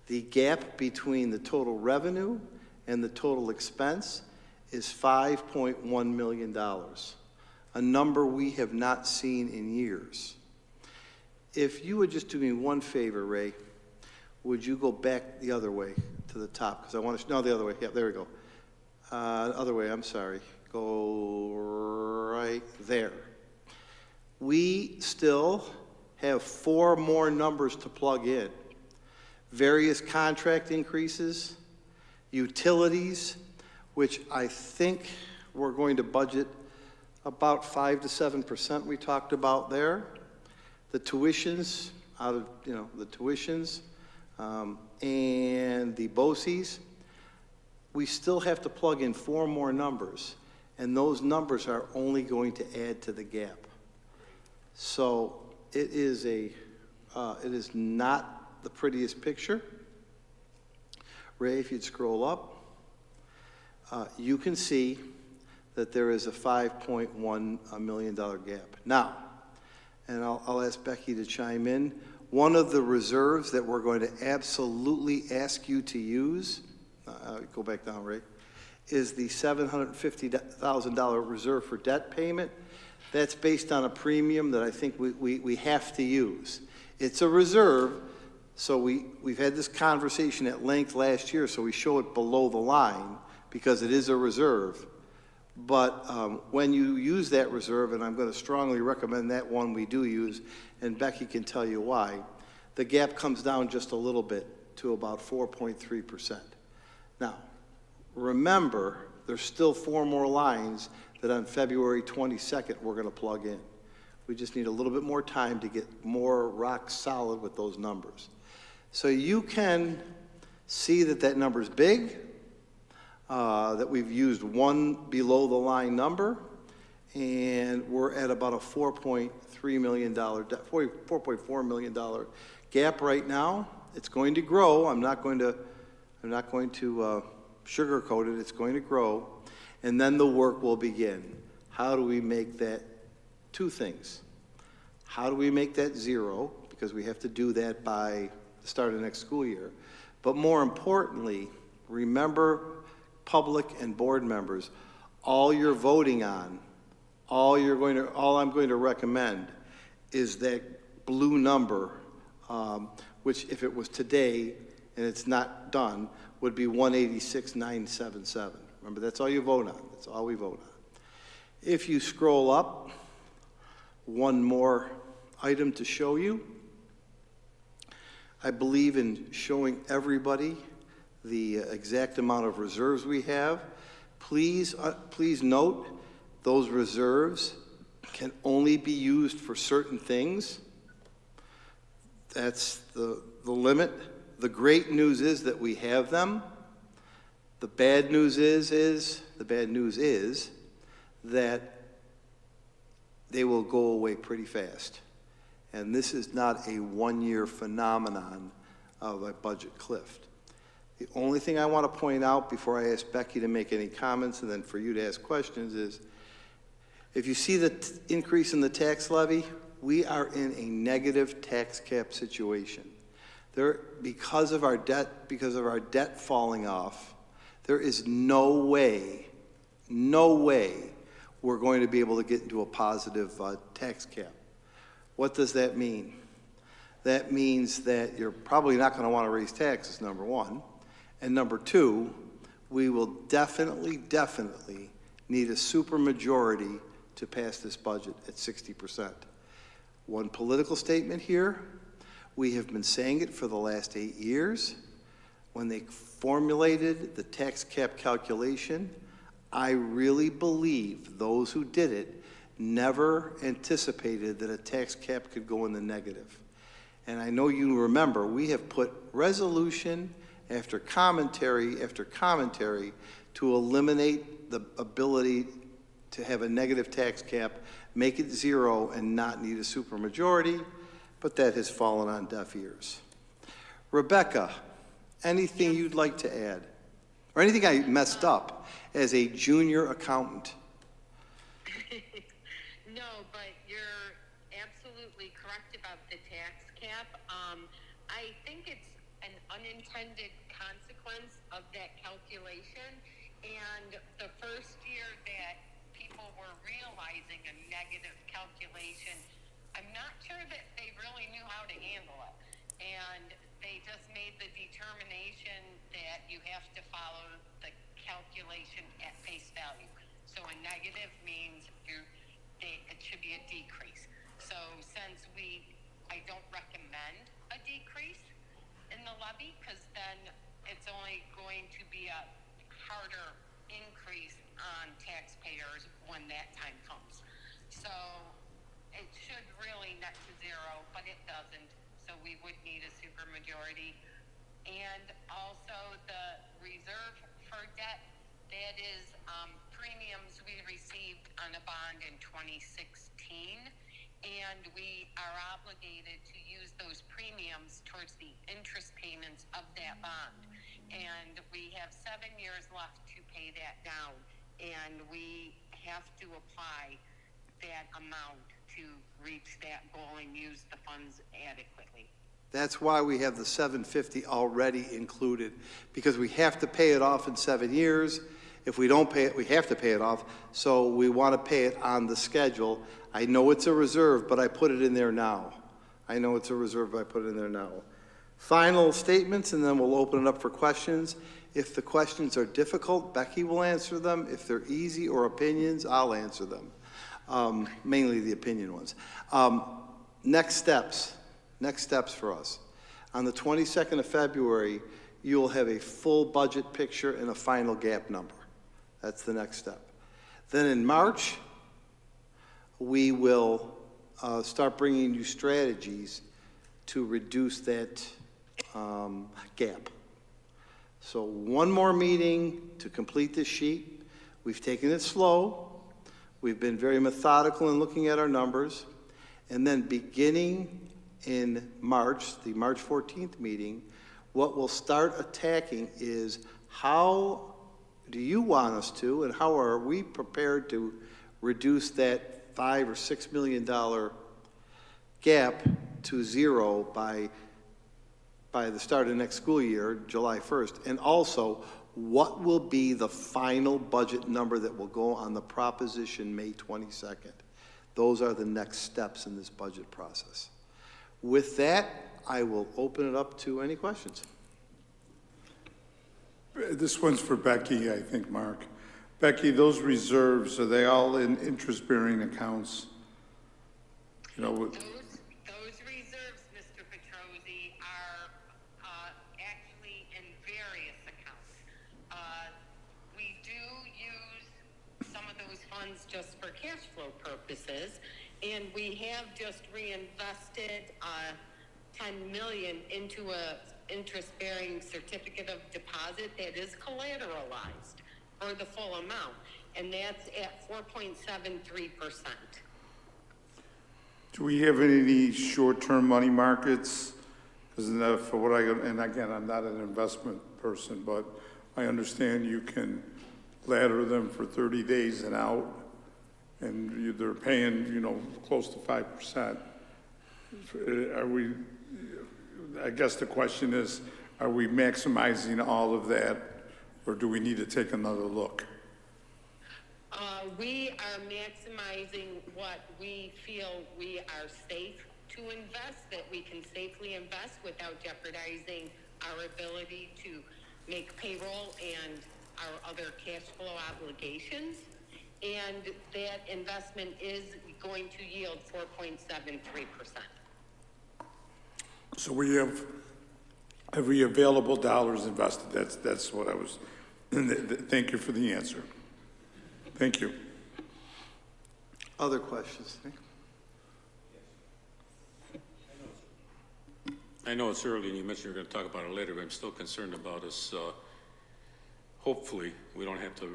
Speaker 3: the gap between the total revenue and the total expense is $5.1 million, a number we have not seen in years. If you would just do me one favor, Ray, would you go back the other way to the top? Because I want to, no, the other way. Yeah, there we go. Other way, I'm sorry. Go right there. We still have 4 more numbers to plug in. Various contract increases, utilities, which I think we're going to budget about 5 to 7% we talked about there. The tuitions, the tuitions, and the BOCES, we still have to plug in 4 more numbers, and those numbers are only going to add to the gap. So it is not the prettiest picture. Ray, if you'd scroll up, you can see that there is a $5.1 million gap. Now, and I'll ask Becky to chime in, one of the reserves that we're going to absolutely ask you to use, go back down, Ray, is the $750,000 reserve for debt payment. That's based on a premium that I think we have to use. It's a reserve, so we've had this conversation at length last year, so we show it below the line because it is a reserve. But when you use that reserve, and I'm going to strongly recommend that one we do use, and Becky can tell you why, the gap comes down just a little bit to about 4.3%. Now, remember, there's still 4 more lines that on February 22nd we're going to plug in. We just need a little bit more time to get more rock solid with those numbers. So you can see that that number's big, that we've used one below the line number, and we're at about a $4.3 million, $4.4 million gap right now. It's going to grow. I'm not going to sugarcoat it. It's going to grow, and then the work will begin. How do we make that 2 things? How do we make that 0? Because we have to do that by the start of next school year. But more importantly, remember, public and board members, all you're voting on, all I'm going to recommend is that blue number, which if it was today and it's not done, would be 186,977. Remember, that's all you vote on. That's all we vote on. If you scroll up, one more item to show you. I believe in showing everybody the exact amount of reserves we have. Please note those reserves can only be used for certain things. That's the limit. The great news is that we have them. The bad news is that they will go away pretty fast. And this is not a one-year phenomenon of a budget cliff. The only thing I want to point out before I ask Becky to make any comments and then for you to ask questions is, if you see the increase in the tax levy, we are in a negative tax cap situation. Because of our debt falling off, there is no way we're going to be able to get into a positive tax cap. What does that mean? That means that you're probably not going to want to raise taxes, number one. And number two, we will definitely need a supermajority to pass this budget at 60%. One political statement here. We have been saying it for the last 8 years. When they formulated the tax cap calculation, I really believe those who did it never anticipated that a tax cap could go in the negative. And I know you remember, we have put resolution after commentary to eliminate the ability to have a negative tax cap, make it 0, and not need a supermajority, but that has fallen on deaf ears. Rebecca, anything you'd like to add? Or anything I messed up as a junior accountant?
Speaker 14: No, but you're absolutely correct about the tax cap. I think it's an unintended consequence of that calculation. And the first year that people were realizing a negative calculation, I'm not sure that they really knew how to handle it. And they just made the determination that you have to follow the calculation at face value. So a negative means it should be a decrease. So since I don't recommend a decrease in the levy, because then it's only going to be a harder increase on taxpayers when that time comes. So it should really net to 0, but it doesn't. So we would need a supermajority. And also the reserve for debt, that is premiums we received on a bond in 2016. And we are obligated to use those premiums towards the interest payments of that bond. And we have 7 years left to pay that down. And we have to apply that amount to reach that goal and use the funds adequately.
Speaker 3: That's why we have the 750 already included, because we have to pay it off in 7 years. If we don't pay it, we have to pay it off. So we want to pay it on the schedule. I know it's a reserve, but I put it in there now. I know it's a reserve, but I put it in there now. Final statements, and then we'll open it up for questions. If the questions are difficult, Becky will answer them. If they're easy or opinions, I'll answer them. Mainly the opinion ones. Next steps for us. On the 22nd of February, you'll have a full budget picture and a final gap number. That's the next step. Then in March, we will start bringing you strategies to reduce that gap. So one more meeting to complete this sheet. We've taken it slow. We've been very methodical in looking at our numbers. And then beginning in March, the March 14th meeting, what we'll start attacking is how do you want us to, and how are we prepared to reduce that $5 or $6 million gap to zero by the start of next school year, July 1st, and also what will be the final budget number that will go on the proposition May 22nd. Those are the next steps in this budget process. With that, I will open it up to any questions.
Speaker 2: This one's for Becky, I think, Mark. Becky, those reserves, are they all in interest-bearing accounts? You know,
Speaker 14: Those reserves, Mr. Petrosi, are actually in various accounts. We do use some of those funds just for cash flow purposes, and we have just reinvested $10 million into a interest-bearing certificate of deposit that is collateralized for the full amount, and that's at 4.73%.
Speaker 2: do we have any short-term money markets? Because for what and again, I'm not an investment person, but I understand you can ladder them for 30 days and out, and they're paying, you know, close to 5%. Are we, I guess the question is, are we maximizing all of that, or do we need to take another look?
Speaker 14: We are maximizing what we feel we are safe to invest, that we can safely invest without jeopardizing our ability to make payroll and our other cash flow obligations. And that investment is going to yield 4.73%.
Speaker 2: So we have every available dollars invested. That's what I was, thank you for the answer. Thank you.
Speaker 3: Other questions?
Speaker 1: I know it's early and you mentioned you're going to talk about it later, but I'm still concerned about us. Hopefully, we don't have to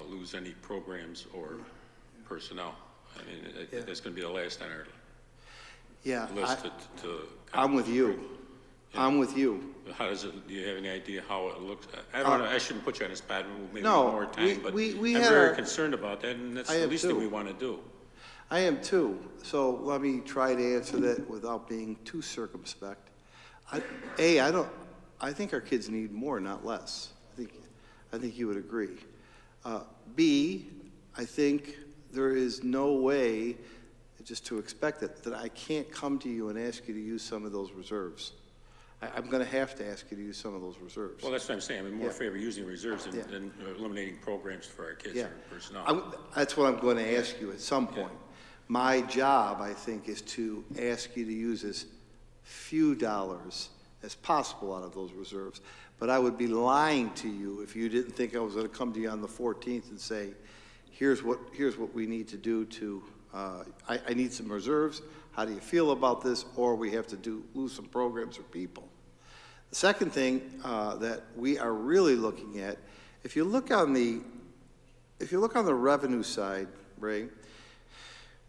Speaker 1: lose any programs or personnel. I mean, that's going to be the last on our list to
Speaker 3: I'm with you. I'm with you.
Speaker 1: How does it, do you have any idea how it looks? I don't know, I shouldn't put you on the spot, maybe
Speaker 3: No,
Speaker 1: more time, but
Speaker 3: we
Speaker 1: I'm
Speaker 3: had
Speaker 1: very
Speaker 3: our-
Speaker 1: concerned about that, and that's
Speaker 3: I
Speaker 1: the
Speaker 3: am
Speaker 1: least
Speaker 3: too.
Speaker 1: thing we want to do.
Speaker 3: I am too. So let me try to answer that without being too circumspect. I think our kids need more, not less. I think you would agree. B, I think there is no way, just to expect it, that I can't come to you and ask you to use some of those reserves. I'm going to have to ask you to use some of those reserves.
Speaker 1: Well, that's what I'm saying, I'm in more
Speaker 3: Yeah.
Speaker 1: favor of using reserves than,
Speaker 3: Yeah.
Speaker 1: than eliminating programs for our kids
Speaker 3: Yeah.
Speaker 1: or personnel.
Speaker 3: That's what I'm going to ask you at some point. My job, I think, is to ask you to use as few dollars as possible out of those reserves. But I would be lying to you if you didn't think I was going to come to you on the 14th and say, here's what we need to do to, I need some reserves. How do you feel about this? Or we have to lose some programs or people. The second thing that we are really looking at, if you look on the revenue side, Ray,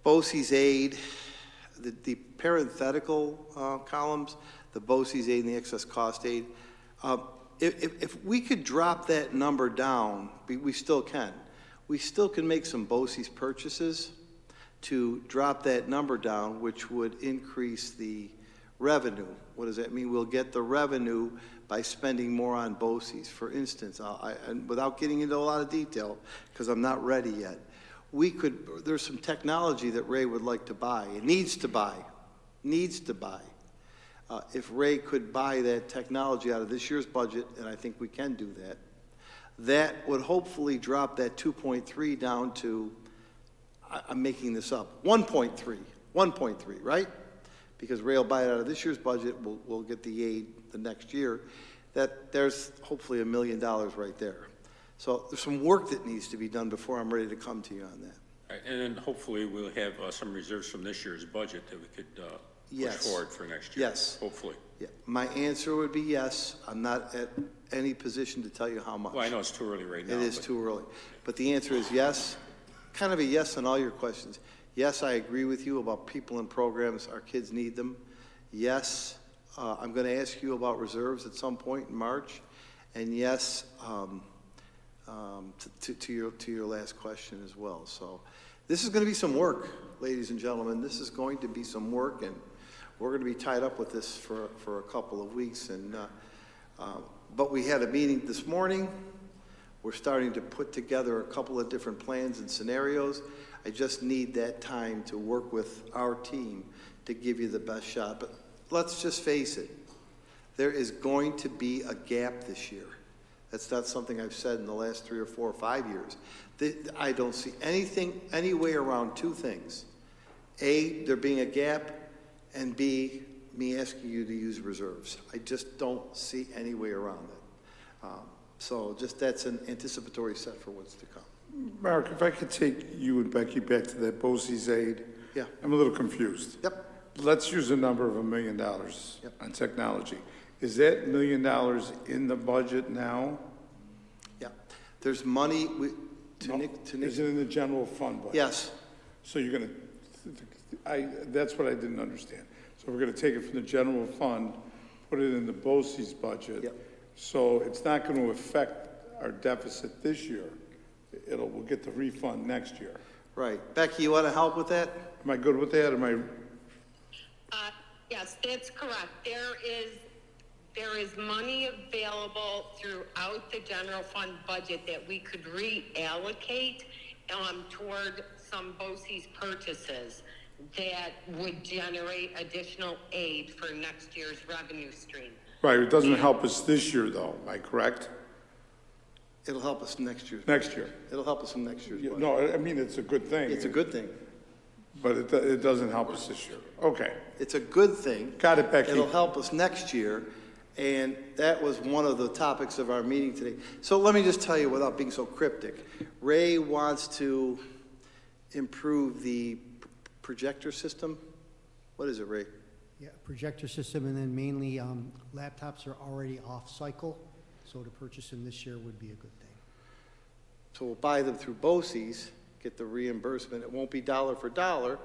Speaker 3: BOCES aid, the parenthetical columns, the BOCES aid and the excess cost aid, if we could drop that number down, we still can. we still can make some BOCES purchases to drop that number down, which would increase the revenue. What does that mean? We'll get the revenue by spending more on BOCES. For instance, and without getting into a lot of detail, because I'm not ready yet, there's some technology that Ray would like to buy, it needs to buy. If Ray could buy that technology out of this year's budget, and I think we can do that, that would hopefully drop that 2.3 down to, I'm making this up, 1.3, right? Because Ray will buy it out of this year's budget, we'll get the aid the next year. There's hopefully $1 million right there. So there's some work that needs to be done before I'm ready to come to you on that.
Speaker 13: Right, and then hopefully we'll have some reserves from this year's budget that we could push
Speaker 3: Yes.
Speaker 13: forward for next year.
Speaker 3: Yes.
Speaker 13: Hopefully.
Speaker 3: Yeah, my answer would be yes. I'm not at any position to tell you how much.
Speaker 13: Well, I know it's too early right now.
Speaker 3: It is
Speaker 13: but-
Speaker 3: too early. But the answer is yes. Kind of a yes on all your questions. Yes, I agree with you about people and programs. Our kids need them. Yes, I'm going to ask you about reserves at some point in March. And yes, to your last question as well. So this is going to be some work, ladies and gentlemen. This is going to be some work, and we're going to be tied up with this for a couple of weeks. But we had a meeting this morning. We're starting to put together a couple of different plans and scenarios. I just need that time to work with our team to give you the best shot. But let's just face it, there is going to be a gap this year. That's not something I've said in the last 3 or 4 or 5 years. I don't see any way around two things. A, there being a gap, and B, me asking you to use reserves. I just don't see any way around it. So just that's an anticipatory set for what's to come.
Speaker 2: Mark, if I could take you and Becky back to that BOCES aid.
Speaker 3: Yeah.
Speaker 2: I'm a little confused.
Speaker 3: Yep.
Speaker 2: Let's use a number of $1 million on technology. Is that $1 million in the budget now?
Speaker 3: Yeah. There's money
Speaker 2: Is it in the general fund budget?
Speaker 3: Yes.
Speaker 2: So you're going to, that's what I didn't understand. So we're going to take it from the general fund, put it in the BOCES budget.
Speaker 3: Yep.
Speaker 2: So it's not going to affect our deficit this year. We'll get the refund next year.
Speaker 3: Right. Becky, you want to help with that?
Speaker 2: Am I good with that?
Speaker 14: Yes, that's correct. There is money available throughout the general fund budget that we could reallocate toward some BOCES purchases that would generate additional aid for next year's revenue stream.
Speaker 2: Right, it doesn't help us this year, though, am I correct?
Speaker 3: It'll help us next year.
Speaker 2: Next year.
Speaker 3: It'll help us in next year's budget.
Speaker 2: No, I mean, it's a good thing.
Speaker 3: It's a good thing.
Speaker 2: But it doesn't help us this year. Okay.
Speaker 3: It's a good thing.
Speaker 2: Got it, Becky.
Speaker 3: It'll help us next year, and that was one of the topics of our meeting today. So let me just tell you without being so cryptic. Ray wants to improve the projector system. What is it, Ray?
Speaker 15: Yeah, projector system, and then mainly laptops are already off cycle, so to purchase them this year would be a good thing.
Speaker 3: So we'll buy them through BOCES, get the reimbursement. It won't be dollar for dollar,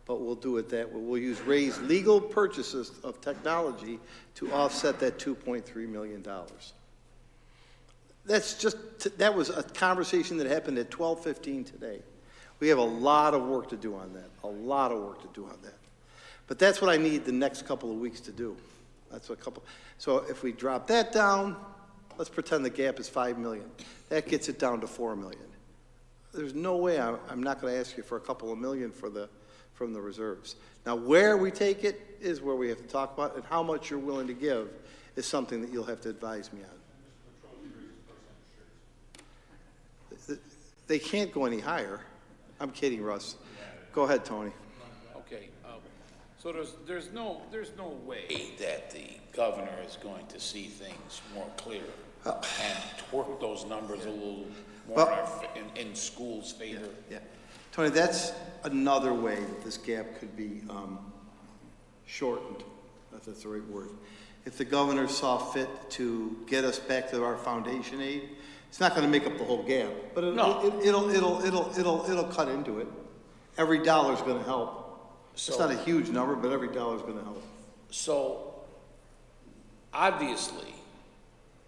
Speaker 3: but we'll do it that way. We'll use Ray's legal purchases of technology to offset that $2.3 million. That was a conversation that happened at 12:15 today. We have a lot of work to do on that, But that's what I need the next couple of weeks to do. So if we drop that down, let's pretend the gap is $5 million. That gets it down to $4 million. There's no way I'm not going to ask you for a couple of million from the reserves. Now, where we take it is where we have to talk about, and how much you're willing to give is something that you'll have to advise me on. They can't go any higher. I'm kidding, Russ. Go ahead, Tony.
Speaker 1: Okay, so there's no way that the governor is going to see things more clear and work those numbers a little more in schools' favor.
Speaker 3: Yeah. Tony, that's another way that this gap could be shortened, if that's the right word. If the governor saw fit to get us back to our foundation aid, it's not going to make up the whole gap, but it'll cut into it. Every dollar is going to help. It's not a huge number, but every dollar is going to help.
Speaker 1: So, obviously,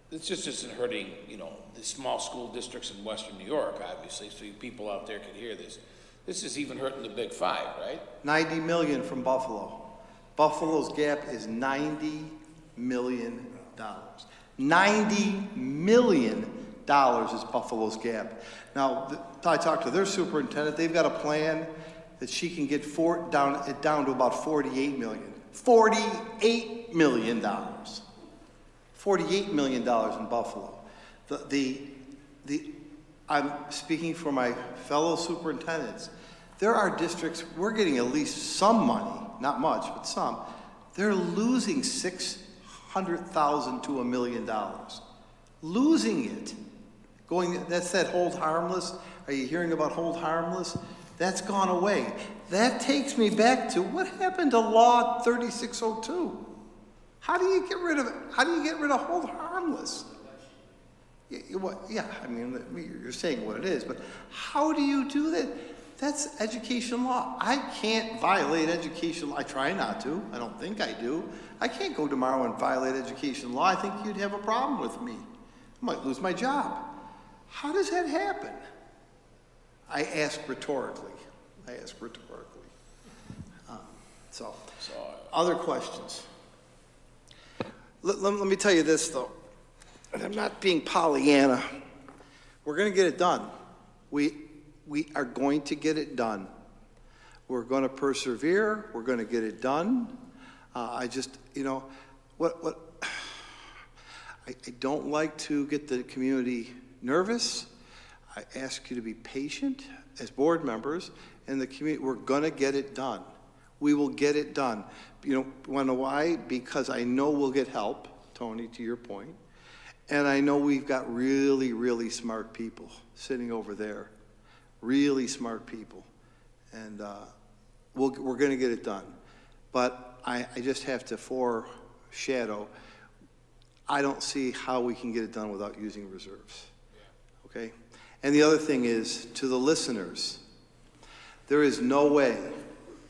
Speaker 1: this just isn't hurting, you know, the small school districts in western New York, obviously, so you people out there can hear this. This is even hurting the Big Five, right?
Speaker 3: 90 million from Buffalo. Buffalo's gap is $90 million. $90 million is Buffalo's gap. Now, I talked to their superintendent. They've got a plan that she can get down to about 48 million. $48 million. $48 million in Buffalo. I'm speaking for my fellow superintendents. There are districts, we're getting at least some money, not much, but some. They're losing $600,000 to $1 million. Losing it. That's that hold harmless. Are you hearing about hold harmless? That's gone away. That takes me back to what happened to Law 3602? How do you get rid of hold harmless? Yeah, I mean, you're saying what it is, but how do you do that? That's education law. I can't violate education law. I try not to. I don't think I do. I can't go tomorrow and violate education law. I think you'd have a problem with me. I might lose my job. How does that happen? I ask rhetorically. Other questions? Let me tell you this, though, and I'm not being Pollyanna. We're going to get it done. We are going to get it done. We're going to persevere. We're going to get it done. I just, I don't like to get the community nervous. I ask you to be patient as board members, and the community. We're going to get it done. We will get it done. Want to know why? Because I know we'll get help, Tony, to your point. And I know we've got really, really smart people sitting over there. Really smart people. And we're going to get it done. But I just have to foreshadow, I don't see how we can get it done without using reserves. Okay? And the other thing is, to the listeners, there is no way,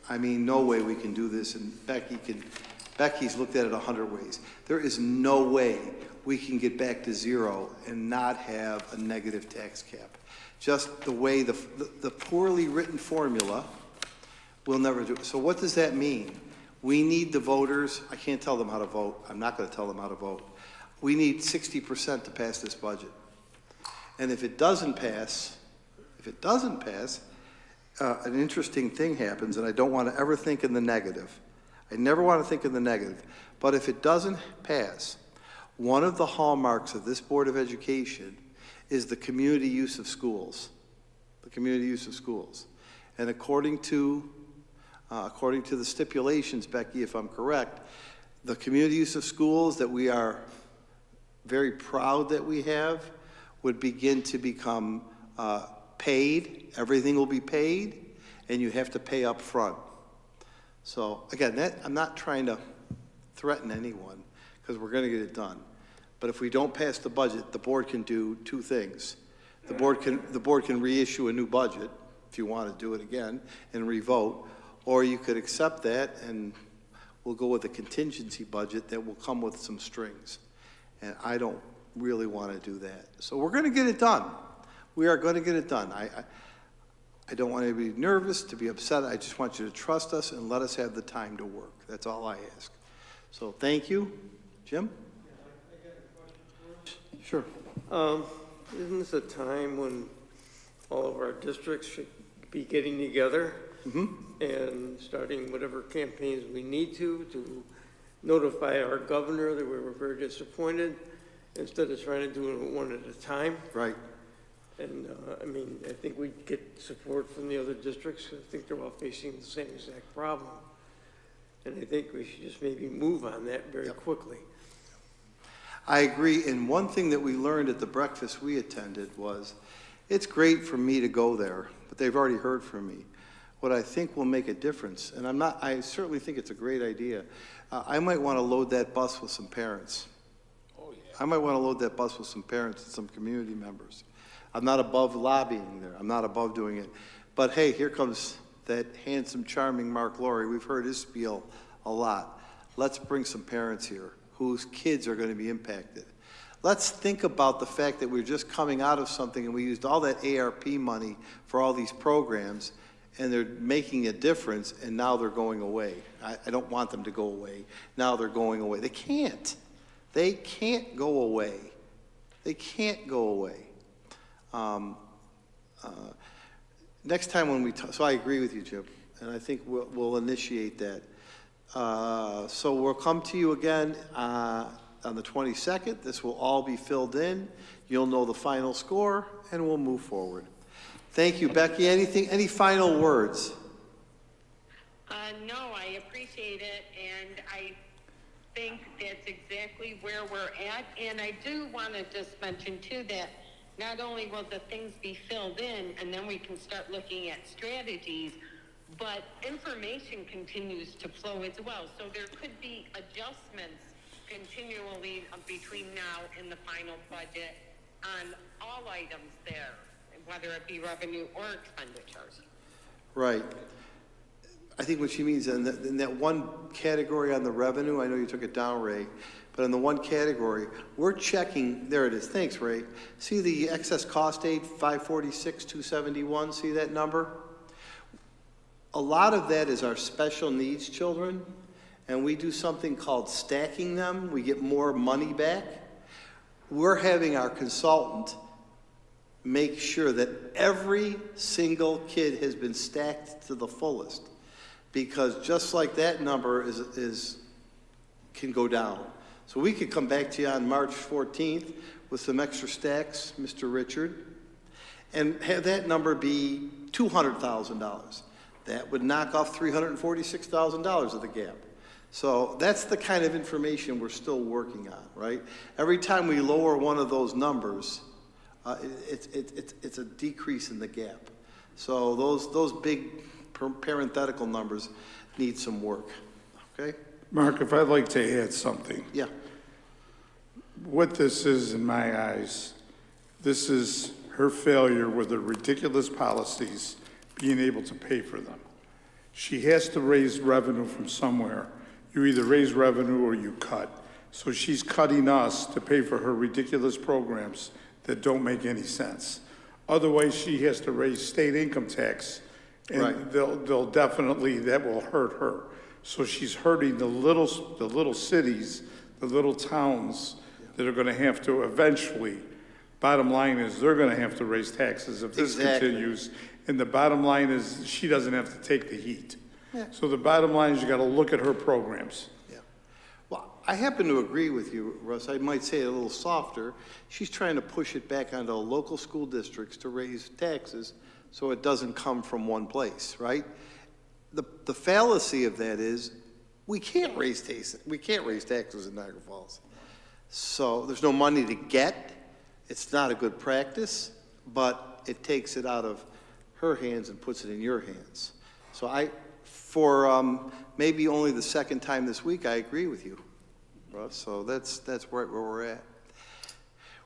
Speaker 3: no way we can do this, and Becky's looked at it 100 ways. There is no way we can get back to zero and not have a negative tax cap. Just the way the poorly written formula will never do it. So what does that mean? We need the voters. I can't tell them how to vote. I'm not going to tell them how to vote. We need 60% to pass this budget. And if it doesn't pass, an interesting thing happens, and I don't want to ever think in the negative. I never want to think in the negative. But if it doesn't pass, one of the hallmarks of this Board of Education is the community use of schools. The community use of schools. And according to the stipulations, Becky, if I'm correct, the community use of schools that we are very proud that we have would begin to become paid. Everything will be paid, and you have to pay up front. So again, I'm not trying to threaten anyone, because we're going to get it done. But if we don't pass the budget, the board can do two things. The board can reissue a new budget if you want to do it again and revote, or you could accept that and we'll go with a contingency budget that will come with some strings. And I don't really want to do that. So we're going to get it done. We are going to get it done. I don't want anybody to be nervous, to be upset. I just want you to trust us and let us have the time to work. That's all I ask. So thank you. Jim?
Speaker 10: Sure. Isn't this a time when all of our districts should be getting together and starting whatever campaigns we need to notify our governor that we were very disappointed instead of trying to do it one at a time?
Speaker 3: Right.
Speaker 10: And I think we get support from the other districts. I think they're all facing the same exact problem. And I think we should just maybe move on that very quickly.
Speaker 3: I agree. And one thing that we learned at the breakfast we attended was, it's great for me to go there, but they've already heard from me. What I think will make a difference, and I certainly think it's a great idea. I might want to load that bus with some parents.
Speaker 1: Oh, yeah.
Speaker 3: I might want to load that bus with some parents and some community members. I'm not above lobbying there. I'm not above doing it. But hey, here comes that handsome, charming Mark Laurie. We've heard his spiel a lot. Let's bring some parents here whose kids are going to be impacted. let's think about the fact that we're just coming out of something and we used all that ARP money for all these programs, and they're making a difference, and now they're going away. I don't want them to go away. Now they're going away. They can't. They can't go away. They can't go away. Next time when we talk, so I agree with you, Jim, and I think we'll initiate that. So we'll come to you again on the 22nd. This will all be filled in. You'll know the final score, and we'll move forward. Thank you, Becky. Any final words?
Speaker 14: No, I appreciate it, and I think that's exactly where we're at. And I do want to just mention, too, that not only will the things be filled in, and then we can start looking at strategies, but information continues to flow as well. So there could be adjustments continually between now and the final budget on all items there, whether it be revenue or expenditures.
Speaker 3: Right. I think what she means in that one category on the revenue, I know you took it down, Ray, but in the one category, we're checking, there it is, thanks, Ray. See the excess cost aid, 546,271, see that number? A lot of that is our special needs children, and we do something called stacking them. We get more money back. We're having our consultant make sure that every single kid has been stacked to the fullest, because just like that number can go down. So we could come back to you on March 14th with some extra stacks, Mr. Richard, and have that number be $200,000. That would knock off $346,000 of the gap. So that's the kind of information we're still working on, right? Every time we lower one of those numbers, it's a decrease in the gap. So those big parenthetical numbers need some work, okay?
Speaker 2: Mark, if I'd like to add something.
Speaker 3: Yeah.
Speaker 2: What this is, in my eyes, this is her failure with the ridiculous policies being able to pay for them. She has to raise revenue from somewhere. You either raise revenue or you cut. So she's cutting us to pay for her ridiculous programs that don't make any sense. Otherwise, she has to raise state income tax, and
Speaker 3: right.
Speaker 2: they'll definitely, that will hurt her. So she's hurting the little cities, the little towns that are gonna have to eventually, bottom line is they're gonna have to raise taxes if this continues. And the bottom line is she doesn't have to take the heat.
Speaker 3: Yeah.
Speaker 2: So the bottom line is you gotta look at her programs.
Speaker 3: Yeah. Well, I happen to agree with you, Russ. I might say it a little softer. She's trying to push it back onto local school districts to raise taxes so it doesn't come from one place, right? The fallacy of that is we can't raise taxes. We can't raise taxes in Niagara Falls. So there's no money to get. It's not a good practice, but it takes it out of her hands and puts it in your hands. So for maybe only the second time this week, I agree with you, Russ. So that's right where we're at.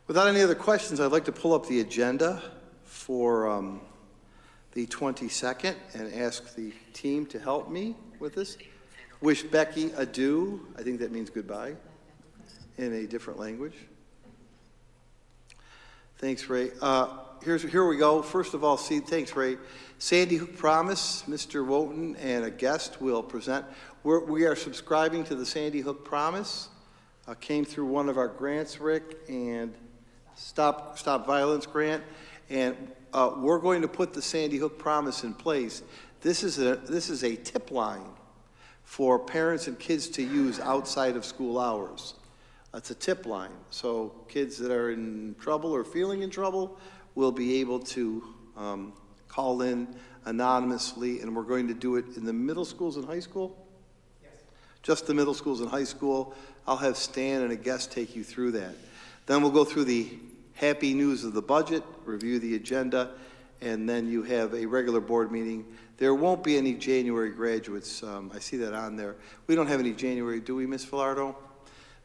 Speaker 3: Without any other questions, I'd like to pull up the agenda for the 22nd and ask the team to help me with this. Wish Becky adieu. I think that means goodbye in a different language. Thanks, Ray. Here we go. First of all, thanks, Ray. Sandy Hook Promise, Mr. Wotton and a guest will present. We are subscribing to the Sandy Hook Promise. Came through one of our grants, Rick, and Stop Violence grant. And we're going to put the Sandy Hook Promise in place. This is a tip line for parents and kids to use outside of school hours. It's a tip line. So kids that are in trouble or feeling in trouble will be able to call in anonymously, and we're going to do it in the middle schools and high school? Yes. Just the middle schools and high school. I'll have Stan and a guest take you through that. Then we'll go through the happy news of the budget, review the agenda, and then you have a regular board meeting. There won't be any January graduates. I see that on there. We don't have any January, do we, Ms. Filardo?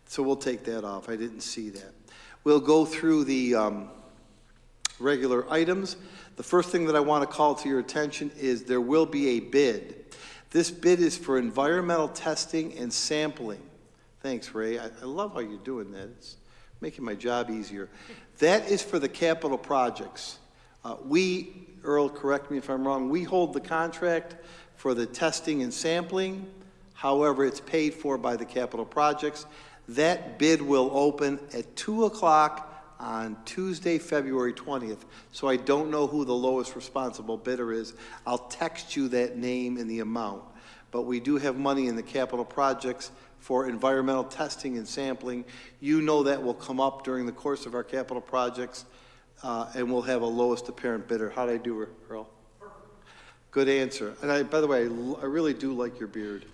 Speaker 3: So we'll take that off. I didn't see that. We'll go through the regular items. The first thing that I want to call to your attention is there will be a bid. This bid is for environmental testing and sampling. Thanks, Ray. I love how you're doing that. It making my job easier. That is for the capital projects. Earl, correct me if I'm wrong, we hold the contract for the testing and sampling. However, it's paid for by the capital projects. That bid will open at 2 o'clock on Tuesday, February 20th. So I don't know who the lowest responsible bidder is. I'll text you that name and the amount. But we do have money in the capital projects for environmental testing and sampling. You know that will come up during the course of our capital projects, and we'll have a lowest apparent bidder. How'd I do, Earl? Perfect. Good answer. And by the way, I really do like your beard.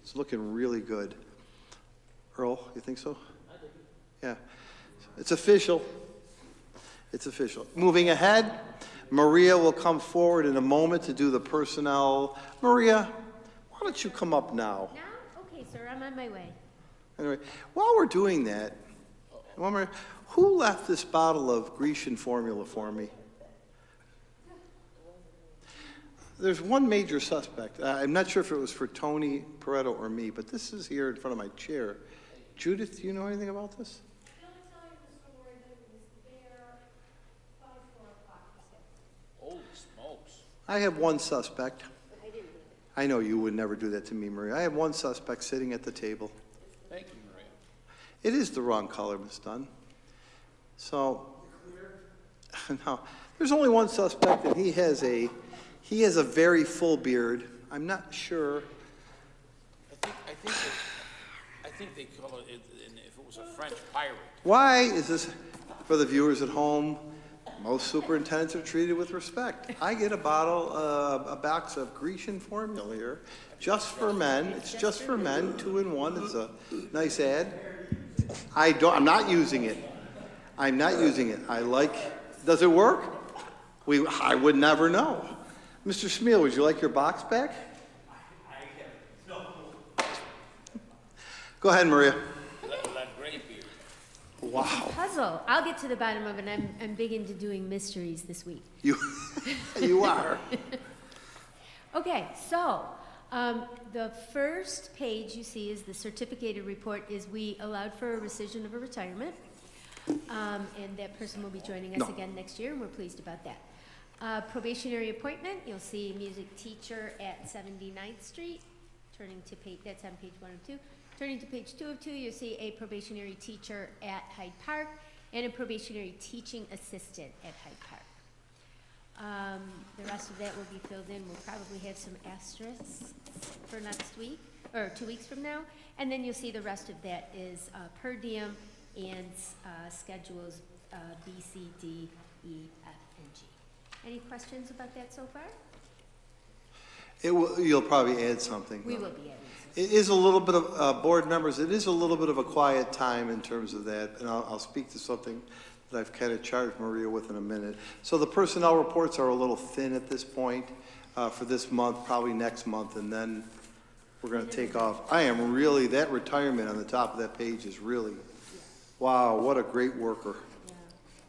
Speaker 3: It's looking really good. Earl, you think so? I do. Yeah. It's official. It's official. Moving ahead, Maria will come forward in a moment to do the personnel. Maria, why don't you come up now?
Speaker 16: Now? Okay, sir, I'm on my way.
Speaker 3: Anyway, while we're doing that, Maria, who left this bottle of Grecian formula for me? There's one major suspect. I'm not sure if it was for Tony Pareto or me, but this is here in front of my chair. Judith, do you know anything about this?
Speaker 1: Holy smokes.
Speaker 3: I have one suspect. I know you would never do that to me, Maria. I have one suspect sitting at the table.
Speaker 1: Thank you, Maria.
Speaker 3: It is the wrong color, Ms. Dunn. So, no, there's only one suspect, and he has a very full beard. I'm not sure.
Speaker 1: I think they call it, if it was a French pirate.
Speaker 3: Why is this, for the viewers at home, most superintendents are treated with respect. I get a box of Grecian formula here, just for men. It's just for men, 2-in-1. It's a nice ad. I'm not using it. I'm not using it. Does it work? I would never know. Mr. Smeal, would you like your box back?
Speaker 1: No.
Speaker 3: Go ahead, Maria.
Speaker 1: That great beard.
Speaker 3: Wow.
Speaker 16: Puzzle. I'll get to the bottom of it. I'm big into doing mysteries this week.
Speaker 3: You are.
Speaker 16: Okay, so the first page you see is the certificated report. Is we allowed for a rescission of a retirement, and that person will be joining us again next year, and we're pleased about that. Probationary appointment. You'll see music teacher at 79th Street. Turning to page. That's on page 1 of 2. Turning to page 2 of 2, you'll see a probationary teacher at Hyde Park and a probationary teaching assistant at Hyde Park. The rest of that will be filled in. We'll probably have some asterisks for next week, or 2 weeks from now. And then you'll see the rest of that is per diem and schedules B, C, D, E, F, and G. Any questions about that so far?
Speaker 3: You'll probably add something.
Speaker 16: We will be adding.
Speaker 3: It is a little bit of, board members, it is a little bit of a quiet time in terms of that, and I'll speak to something that I've kind of charged Maria with in a minute. So the personnel reports are a little thin at this point for this month, probably next month, and then we're going to take off. That retirement on the top of that page is really, wow, what a great worker.
Speaker 16: Yeah.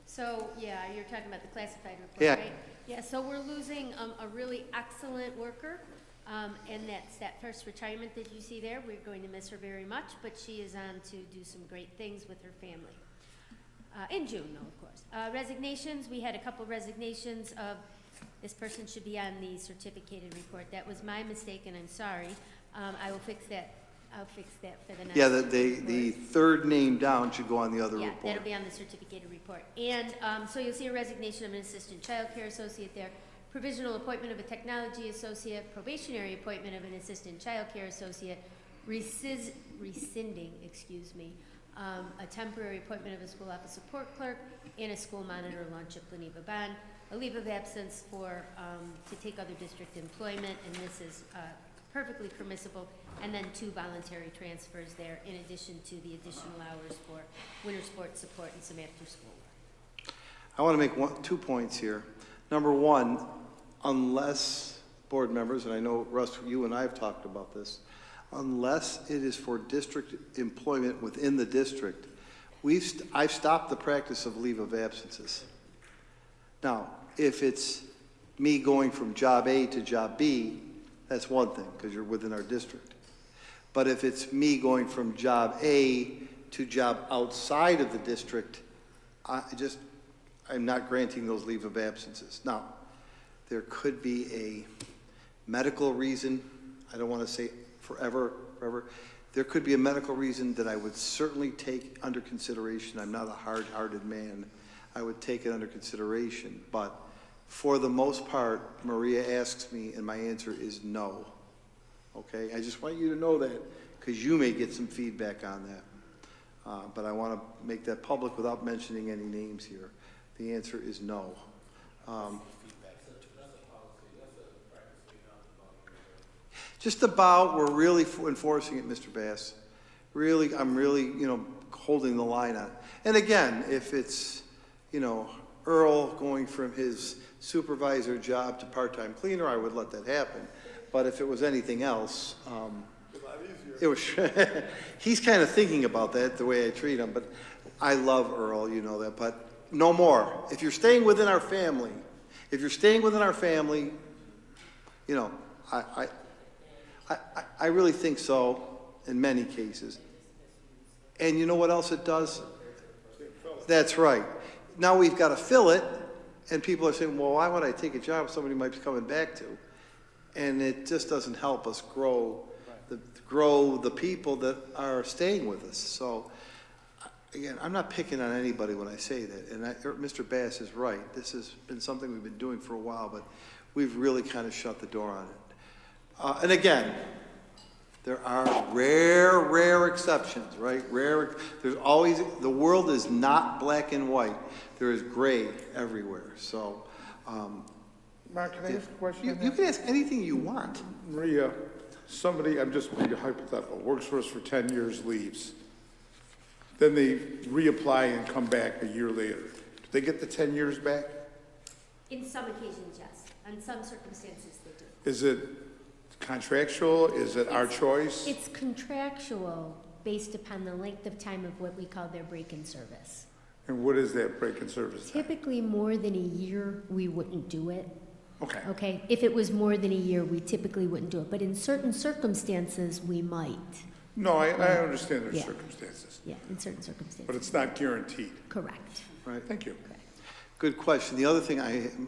Speaker 16: So, yeah, you're talking about the classified report, right? Yeah, so we're losing a really excellent worker. And that's that first retirement that you see there. We're going to miss her very much, but she is on to do some great things with her family. In June, though, of course. Resignations, we had a couple resignations of, this person should be on the certificated report. That was my mistake, and I'm sorry. I will fix that. I'll fix that for the next report.
Speaker 3: The third name down should go on the other report.
Speaker 16: Yeah, that'll be on the certificated report. And so you'll see a resignation of an assistant child care associate there. Provisional appointment of a technology associate, probationary appointment of an assistant child care associate, rescinding, a temporary appointment of a school office support clerk, and a school monitor lunch at Planiva Bond, a leave of absence to take other district employment, and this is perfectly permissible, and then 2 voluntary transfers there, in addition to the additional hours for winter sports support and some after-school work.
Speaker 3: I want to make 2 points here. Number one, unless board members, and I know, Russ, you and I have talked about this, unless it is for district employment within the district, I've stopped the practice of leave of absences. Now, if it's me going from job A to job B, that's one thing, because you're within our district. But if it's me going from job A to job outside of the district, I'm not granting those leave of absences. Now, there could be a medical reason, I don't want to say forever. There could be a medical reason that I would certainly take under consideration. I'm not a hard-hearted man. I would take it under consideration, but for the most part, Maria asks me, and my answer is no. Okay, I just want you to know that, because you may get some feedback on that. But I want to make that public without mentioning any names here. The answer is no. Just about, we're really enforcing it, Mr. Bass. Really, I'm really, holding the line on it. And again, if it's, Earl going from his supervisor job to part-time cleaner, I would let that happen. But if it was anything else, it was, he's kind of thinking about that, the way I treat him, but I love Earl, you know that, but no more. If you're staying within our family, I really think so in many cases. And you know what else it does? That's right. Now we've got to fill it, and people are saying, well, why would I take a job somebody might be coming back to? And it just doesn't help us grow the people that are staying with us. So, again, I'm not picking on anybody when I say that. And Mr. Bass is right. This has been something we've been doing for a while, but we've really kind of shut the door on it. And again, there are rare exceptions, right? There's always, the world is not black and white. There is gray everywhere. So,
Speaker 2: Mark, can I ask a question?
Speaker 3: You can ask anything you want.
Speaker 2: Maria, somebody, I'm just being hypothetical, works for us for 10 years, leaves. Then they reapply and come back a year later. Do they get the 10 years back?
Speaker 16: In some occasions, yes. In some circumstances, they do.
Speaker 2: Is it contractual? Is it our choice?
Speaker 16: It's contractual based upon the length of time of what we call their break-in service.
Speaker 2: And what is that break-in service?
Speaker 16: Typically, more than a year, we wouldn't do it.
Speaker 2: Okay.
Speaker 16: Okay, if it was more than a year, we typically wouldn't do it, but in certain circumstances, we might.
Speaker 2: No, I understand there's circumstances.
Speaker 16: Yeah, in certain circumstances.
Speaker 2: But it's not guaranteed.
Speaker 16: Correct.
Speaker 2: Right, thank you.
Speaker 16: Correct.
Speaker 3: Good question. The other thing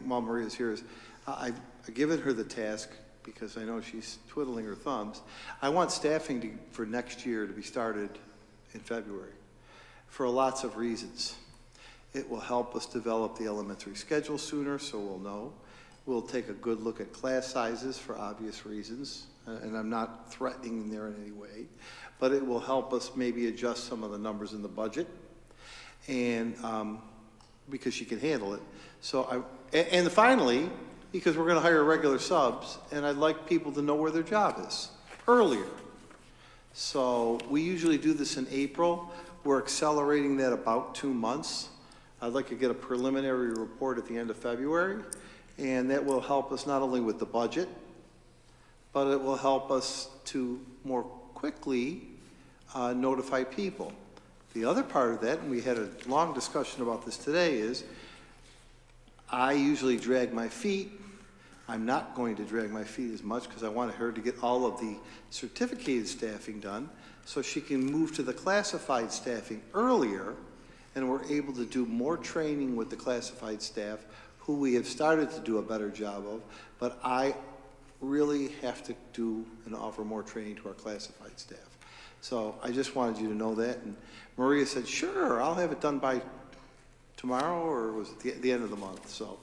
Speaker 3: while Maria's here is, I've given her the task, because I know she's twiddling her thumbs. I want staffing for next year to be started in February for lots of reasons. It will help us develop the elementary schedule sooner, so we'll know. We'll take a good look at class sizes for obvious reasons, and I'm not threatening there in any way, but it will help us maybe adjust some of the numbers in the budget, and because she can handle it. So and finally, because we're going to hire regular subs, and I'd like people to know where their job is earlier. So we usually do this in April. We're accelerating that about 2 months. I'd like to get a preliminary report at the end of February, and that will help us not only with the budget, but it will help us to more quickly notify people. The other part of that, and we had a long discussion about this today, is I usually drag my feet. I'm not going to drag my feet as much because I want her to get all of the certificated staffing done so she can move to the classified staffing earlier, and we're able to do more training with the classified staff, who we have started to do a better job of, but I really have to do and offer more training to our classified staff. So I just wanted you to know that, and Maria said, sure, I'll have it done by tomorrow, or was it the end of the month? So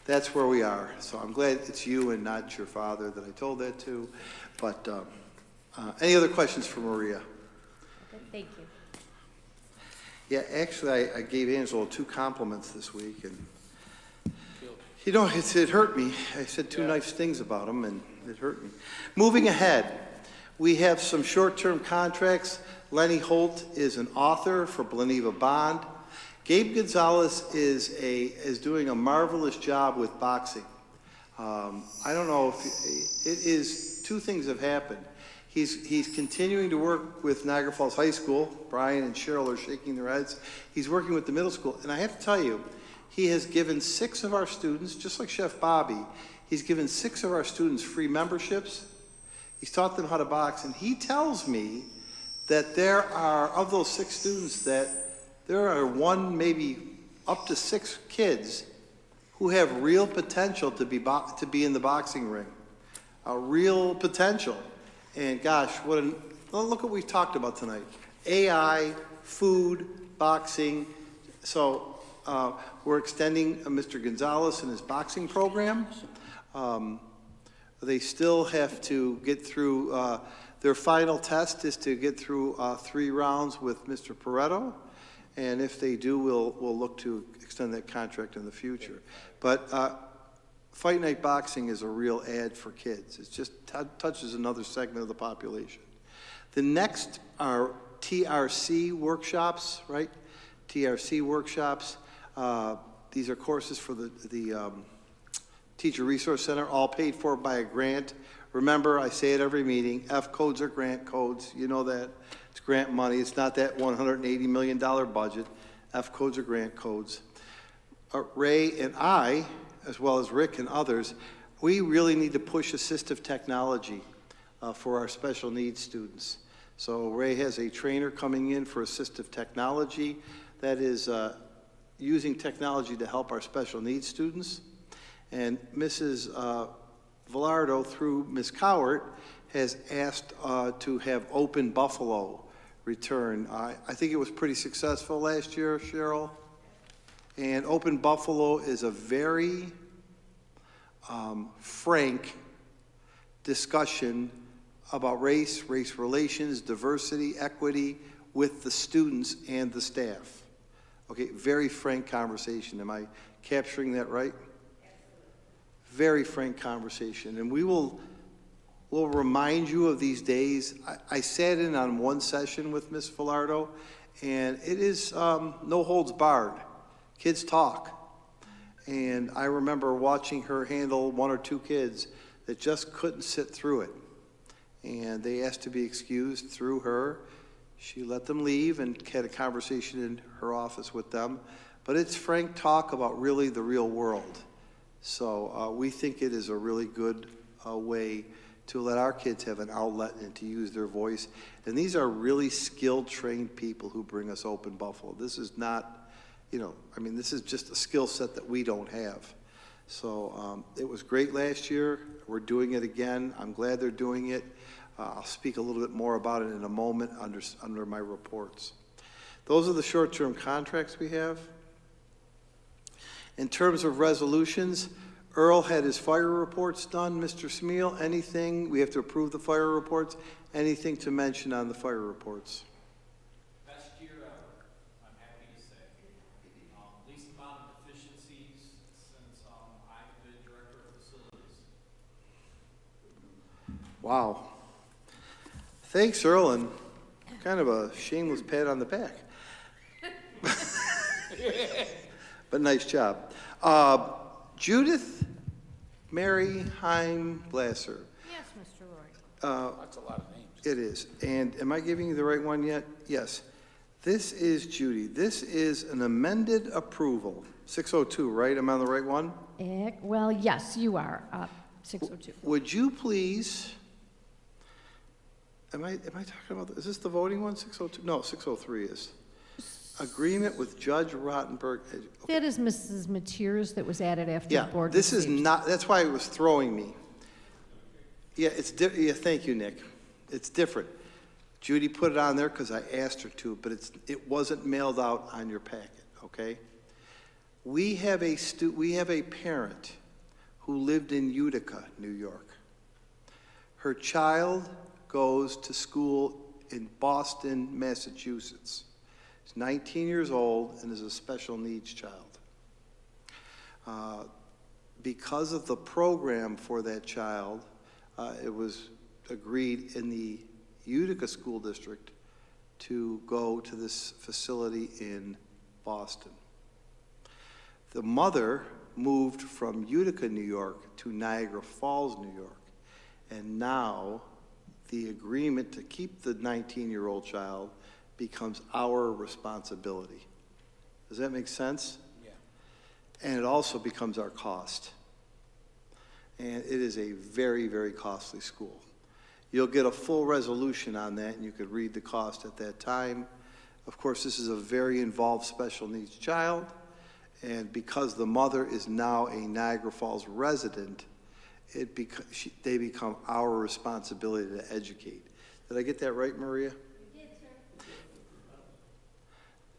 Speaker 3: that's where we are. So I'm glad it's you and not your father that I told that to. But any other questions for Maria?
Speaker 16: Okay, thank you.
Speaker 3: Yeah, actually, I gave Angelo 2 compliments this week, and you know, it hurt me. I said 2 nice things about him, and it hurt me. Moving ahead, we have some short-term contracts. Lenny Holt is an author for Bleneva Bond. Gabe Gonzalez is doing a marvelous job with boxing. I don't know if it is, 2 things have happened. He's continuing to work with Niagara Falls High School. Brian and Cheryl are shaking their heads. He's working with the middle school, and I have to tell you, he has given 6 of our students, just like Chef Bobby, he's given 6 of our students free memberships. He's taught them how to box, and he tells me that there are, of those 6 students, that there are 1, maybe up to 6 kids who have real potential to be in the boxing ring. A real potential. And gosh, well, look what we've talked about tonight. AI, food, boxing. So we're extending Mr. Gonzalez and his boxing program. They still have to get through, their final test is to get through 3 rounds with Mr. Pareto. And if they do, we'll look to extend that contract in the future. But Fight Night Boxing is a real ad for kids. It just touches another segment of the population. The next are TRC workshops, right? TRC workshops. These are courses for the Teacher Resource Center, all paid for by a grant. Remember, I say at every meeting, F codes are grant codes. You know that. It's grant money. It's not that $180 million budget. F codes are grant codes. Ray and I, as well as Rick and others, we really need to push assistive technology for our special needs students. So Ray has a trainer coming in for assistive technology that is using technology to help our special needs students. And Mrs. Villardo, through Ms. Cowart, has asked to have Open Buffalo return. I think it was pretty successful last year, Cheryl. And Open Buffalo is a very frank discussion about race relations, diversity, equity with the students and the staff. Okay, very frank conversation. Am I capturing that right? Very frank conversation. And we'll remind you of these days. I sat in on one session with Ms. Villardo, and it is no holds barred. Kids talk. And I remember watching her handle 1 or 2 kids that just couldn't sit through it. And they asked to be excused through her. She let them leave and had a conversation in her office with them. But it's frank talk about really the real world. So we think it is a really good way to let our kids have an outlet and to use their voice. And these are really skilled, trained people who bring us Open Buffalo. This is not, this is just a skill set that we don't have. So it was great last year. We're doing it again. I'm glad they're doing it. I'll speak a little bit more about it in a moment under my reports. Those are the short-term contracts we have. In terms of resolutions, Earl had his fire reports done. Mr. Smeal, anything? We have to approve the fire reports. Anything to mention on the fire reports?
Speaker 17: Best year ever, I'm happy to say. Least amount of deficiencies since I've been director of facilities.
Speaker 3: Wow. Thanks, Earl, and kind of a shameless pat on the back. But nice job. Judith Mary Heim Blasser.
Speaker 16: Yes, Mr. Lord.
Speaker 1: That's a lot of names.
Speaker 3: It is. And am I giving you the right one yet? Yes. This is Judy. This is an amended approval. 602, right? Am I on the right one?
Speaker 18: Well, yes, you are. 602.
Speaker 3: Would you please, am I talking about, is this the voting one, 602? No, 603 is. Agreement with Judge Rottenberg. Okay.
Speaker 18: That is Mrs. Mateers that was added after
Speaker 3: Yeah,
Speaker 18: the board.
Speaker 3: this is
Speaker 18: received.
Speaker 3: not, that's why it was throwing me. Yeah, yeah, thank you, Nick. It's different. Judy put it on there because I asked her to, but it wasn't mailed out on your packet, okay? We have a parent who lived in Utica, New York. Her child goes to school in Boston, Massachusetts. She's 19 years old and is a special needs child. Because of the program for that child, it was agreed in the Utica School District to go to this facility in Boston. The mother moved from Utica, New York to Niagara Falls, New York. And now the agreement to keep the 19-year-old child becomes our responsibility. Does that make sense?
Speaker 1: Yeah.
Speaker 3: And it also becomes our cost. And it is a very, very costly school. You'll get a full resolution on that, and you could read the cost at that time. Of course, this is a very involved special needs child, and because the mother is now a Niagara Falls resident, they become our responsibility to educate. Did I get that right, Maria?
Speaker 16: You did, sir.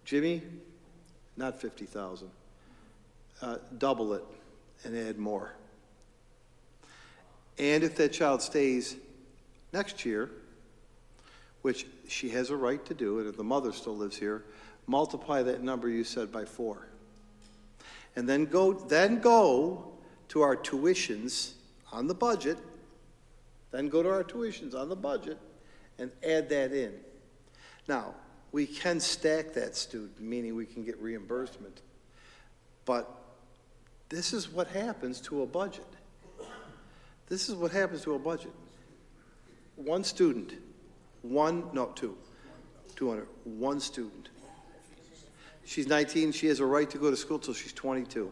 Speaker 3: Jimmy, not 50,000. Double it and add more. And if that child stays next year, which she has a right to do, and if the mother still lives here, multiply that number you said by 4. And then go to our tuitions on the budget, and add that in. Now, we can stack that student, meaning we can get reimbursement, but this is what happens to a budget. This is what happens to a budget. One student, 200, one student. She's 19, she has a right to go to school till she's 22.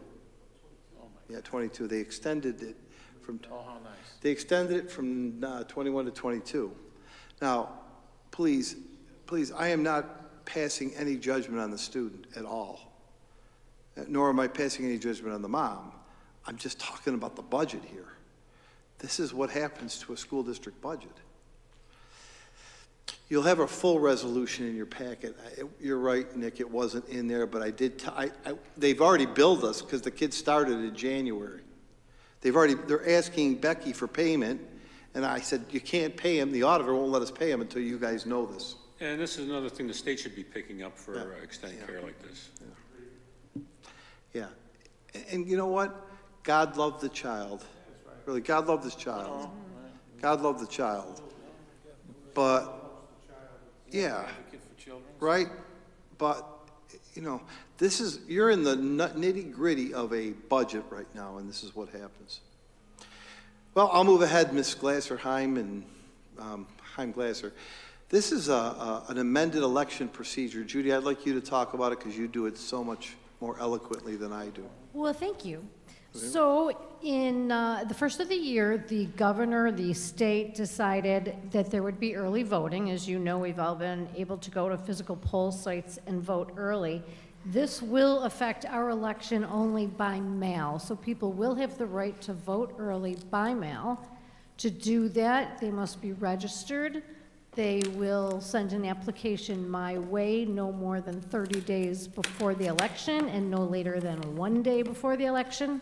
Speaker 3: Yeah, 22. They extended it from,
Speaker 1: how nice.
Speaker 3: they extended it from 21 to 22. Now, please, I am not passing any judgment on the student at all, nor am I passing any judgment on the mom. I'm just talking about the budget here. This is what happens to a school district budget. You'll have a full resolution in your packet. You're right, Nick, it wasn't in there, but they've already billed us because the kids started in January. They're asking Becky for payment, and I said, you can't pay him. The auditor won't let us pay him until you guys know this.
Speaker 13: And this is another thing the state should be picking up for extended care like this.
Speaker 3: Yeah. And you know what? God loved the child. Really, God loved this child. God loved the child. But, yeah, right? But, you know, you're in the nitty gritty of a budget right now, and this is what happens. Well, I'll move ahead, Ms. Glasser-Heim and Heim-Glasser. This is an amended election procedure. Judy, I'd like you to talk about it because you do it so much more eloquently than I do.
Speaker 18: Well, thank you. So in the first of the year, the governor, the state decided that there would be early voting. As you know, we've all been able to go to physical poll sites and vote early. This will affect our election only by mail. So people will have the right to vote early by mail. To do that, they must be registered. They will send an application my way no more than 30 days before the election and no later than 1 day before the election.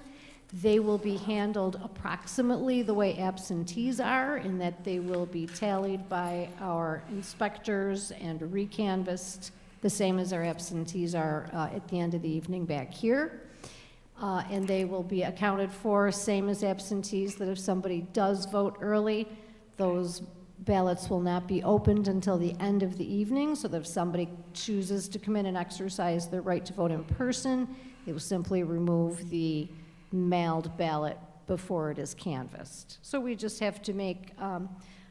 Speaker 18: They will be handled approximately the way absentees are, in that they will be tallied by our inspectors and recanvassed the same as our absentees are at the end of the evening back here. And they will be accounted for, same as absentees, that if somebody does vote early, those ballots will not be opened until the end of the evening, so that if somebody chooses to come in and exercise their right to vote in person, they will simply remove the mailed ballot before it is canvassed. So we just have to make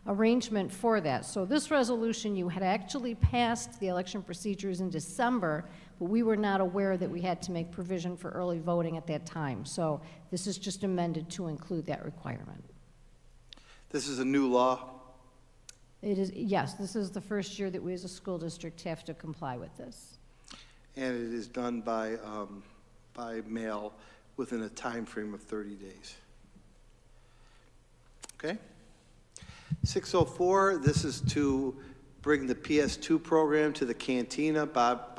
Speaker 18: arrangement for that. So this resolution, you had actually passed the election procedures in December, but we were not aware that we had to make provision for early voting at that time. So this is just amended to include that requirement.
Speaker 3: This is a new law?
Speaker 18: It is, yes, this is the first year that we as a school district have to comply with this.
Speaker 3: And it is done by mail within a time frame of 30 days. Okay? 604, this is to bring the PS2 program to the cantina.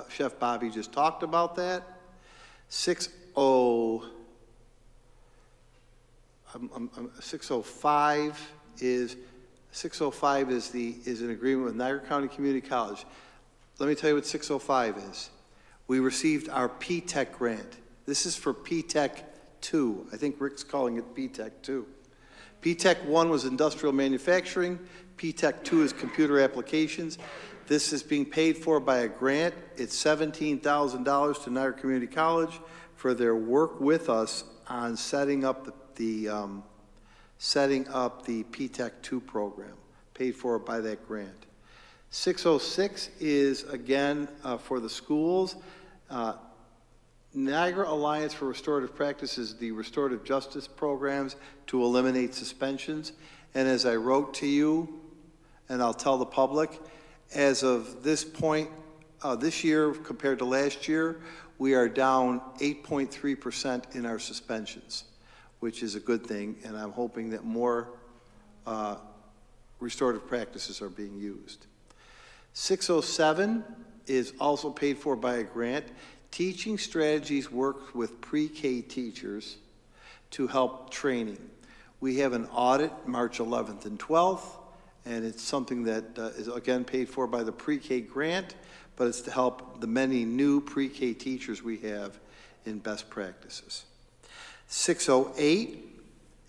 Speaker 3: Chef Bobby just talked about that. 605 is an agreement with Niagara County Community College. Let me tell you what 605 is. We received our P-TECH grant. This is for P-TECH 2. I think Rick's calling it P-TECH 2. P-TECH 1 was industrial manufacturing. P-TECH 2 is computer applications. This is being paid for by a grant. It's $17,000 to Niagara Community College for their work with us on setting up the P-TECH 2 program, paid for by that grant. 606 is, again, for the schools. Niagara Alliance for Restorative Practices, the restorative justice programs to eliminate suspensions. And as I wrote to you, and I'll tell the public, as of this point, this year compared to last year, we are down 8.3% in our suspensions, which is a good thing, and I'm hoping that more restorative practices are being used. 607 is also paid for by a grant. Teaching Strategies works with pre-K teachers to help training. We have an audit March 11th and 12th, and it's something that is again paid for by the pre-K grant, but it's to help the many new pre-K teachers we have in best practices. 608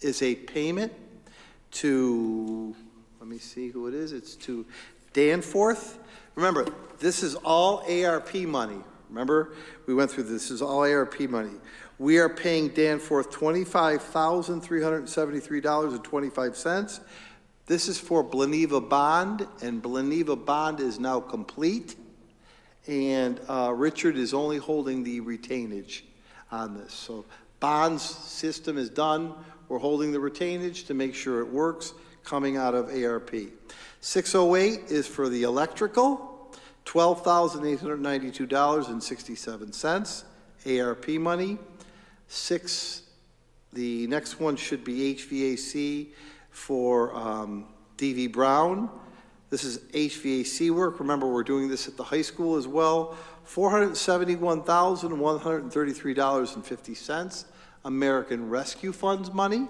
Speaker 3: is a payment to, let me see who it is, it's to Danforth. Remember, this is all ARP money. Remember, we went through this is all ARP money. We are paying Danforth $25,373.25. This is for Bleneva Bond, and Bleneva Bond is now complete. And Richard is only holding the retainage on this. So Bond's system is done. We're holding the retainage to make sure it works, coming out of ARP. 608 is for the electrical, $12,892.67, ARP money. The next one should be HVAC for DV Brown. This is HVAC work. Remember, we're doing this at the high school as well. $471,133.50, American Rescue Funds money.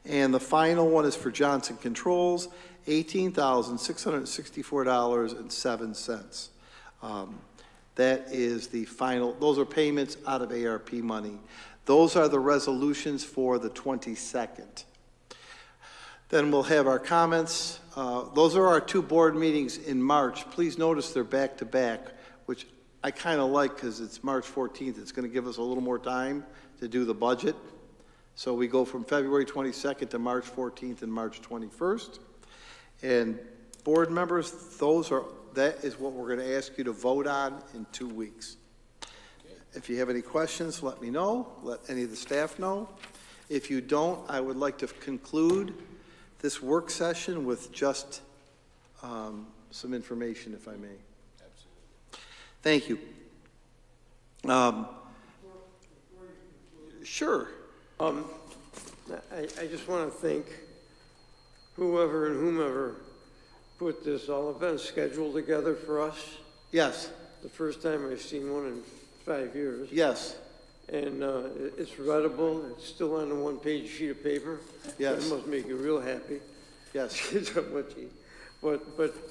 Speaker 3: And the final one is for Johnson Controls, $18,664.07. That is the final, those are payments out of ARP money. Those are the resolutions for the 22nd. Then we'll have our comments. Those are our two board meetings in March. Please notice they're back to back, which I kind of like because it's March 14th. It's going to give us a little more time to do the budget. So we go from February 22nd to March 14th and March 21st. And board members, that is what we're going to ask you to vote on in 2 weeks. If you have any questions, let me know. Let any of the staff know. If you don't, I would like to conclude this work session with just some information, if I may. Absolutely. Thank you. Sure.
Speaker 10: I just want to thank whoever and whomever put this all event schedule together for us.
Speaker 3: Yes.
Speaker 10: The first time I've seen one in 5 years.
Speaker 3: Yes.
Speaker 10: And it's readable. It's still on a one-page sheet of paper.
Speaker 3: Yes.
Speaker 10: It must make you real happy.
Speaker 3: Yes.
Speaker 10: But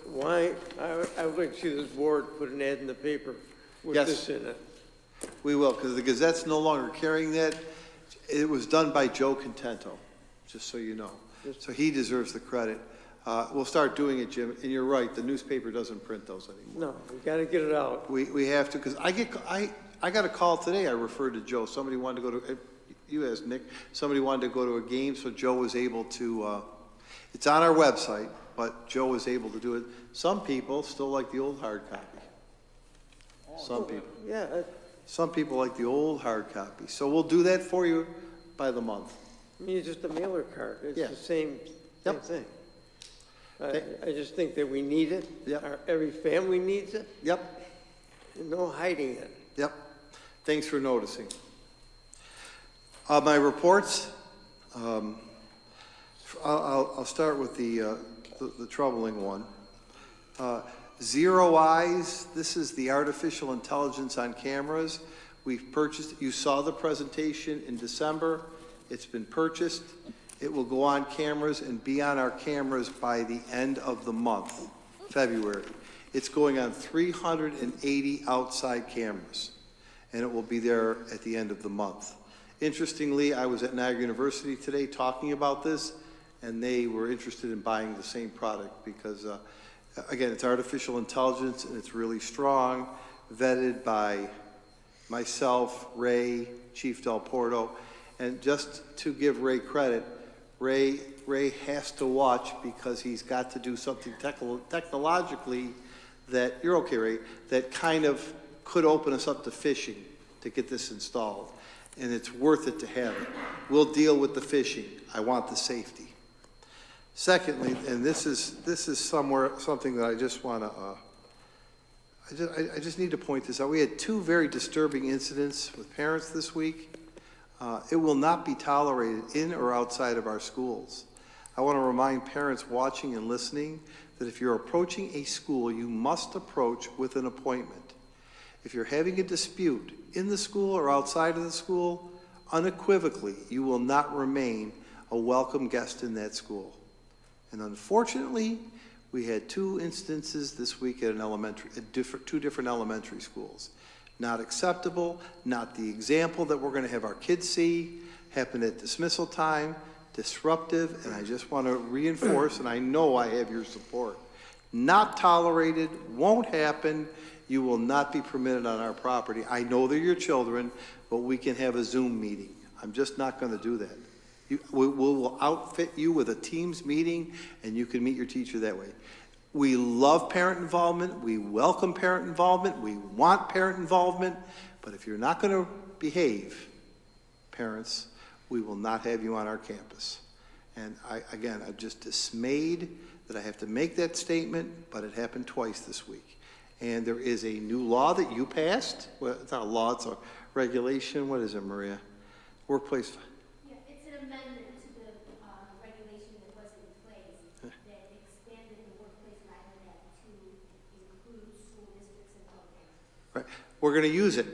Speaker 10: why? I would like to see this board put an ad in the paper with
Speaker 3: Yes.
Speaker 10: this in it.
Speaker 3: We will, because the Gazette's no longer carrying that. It was done by Joe Contento, just so you know. So he deserves the credit. We'll start doing it, Jim, and you're right, the newspaper doesn't print those anymore.
Speaker 10: No, we got to get it out.
Speaker 3: We have to, because I got a call today, I referred to Joe. Somebody wanted to go to, you asked Nick, somebody wanted to go to a game, so Joe was able to, it's on our website, but Joe was able to do it. Some people still like the old hard copy. Some people.
Speaker 10: Yeah.
Speaker 3: Some people like the old hard copy. So we'll do that for you by the month.
Speaker 10: I mean, it's just a mailer card. It's
Speaker 3: Yeah.
Speaker 10: the same
Speaker 3: Yep.
Speaker 10: thing. I just think that we need it.
Speaker 3: Yep.
Speaker 10: Every family needs it.
Speaker 3: Yep.
Speaker 10: And no hiding it.
Speaker 3: Yep. Thanks for noticing. My reports, I'll start with the troubling one. Zero Eyes, this is the artificial intelligence on cameras. We've purchased, you saw the presentation in December. It's been purchased. It will go on cameras and be on our cameras by the end of the month, February. It's going on 380 outside cameras, and it will be there at the end of the month. Interestingly, I was at Niagara University today talking about this, and they were interested in buying the same product because, again, it's artificial intelligence, and it's really strong, vetted by myself, Ray, Chief Del Porto. And just to give Ray credit, Ray has to watch because he's got to do something technologically that, you're okay, Ray, that kind of could open us up to phishing to get this installed. And it's worth it to have it. We'll deal with the phishing. I want the safety. Secondly, and this is something that I just want to, I just need to point this out. We had two very disturbing incidents with parents this week. It will not be tolerated in or outside of our schools. I want to remind parents watching and listening that if you're approaching a school, you must approach with an appointment. If you're having a dispute in the school or outside of the school, unequivocally, you will not remain a welcome guest in that school. And unfortunately, we had two instances this week at two different elementary schools. Not acceptable, not the example that we're going to have our kids see, happened at dismissal time, disruptive, and I just want to reinforce, and I know I have your support. Not tolerated, won't happen. You will not be permitted on our property. I know they're your children, but we can have a Zoom meeting. I'm just not going to do that. We will outfit you with a Teams meeting, and you can meet your teacher that way. We love parent involvement. We welcome parent involvement. We want parent involvement. But if you're not going to behave, parents, we will not have you on our campus. And I'm just dismayed that I have to make that statement, but it happened twice this week. And there is a new law that you passed. Well, it's not a law, it's a regulation. What is it, Maria? Workplace.
Speaker 16: Yeah, it's an amendment to the regulation that was in place that expanded the Workplace Violence Act to include school districts and programs.
Speaker 3: Right. We're going to use it.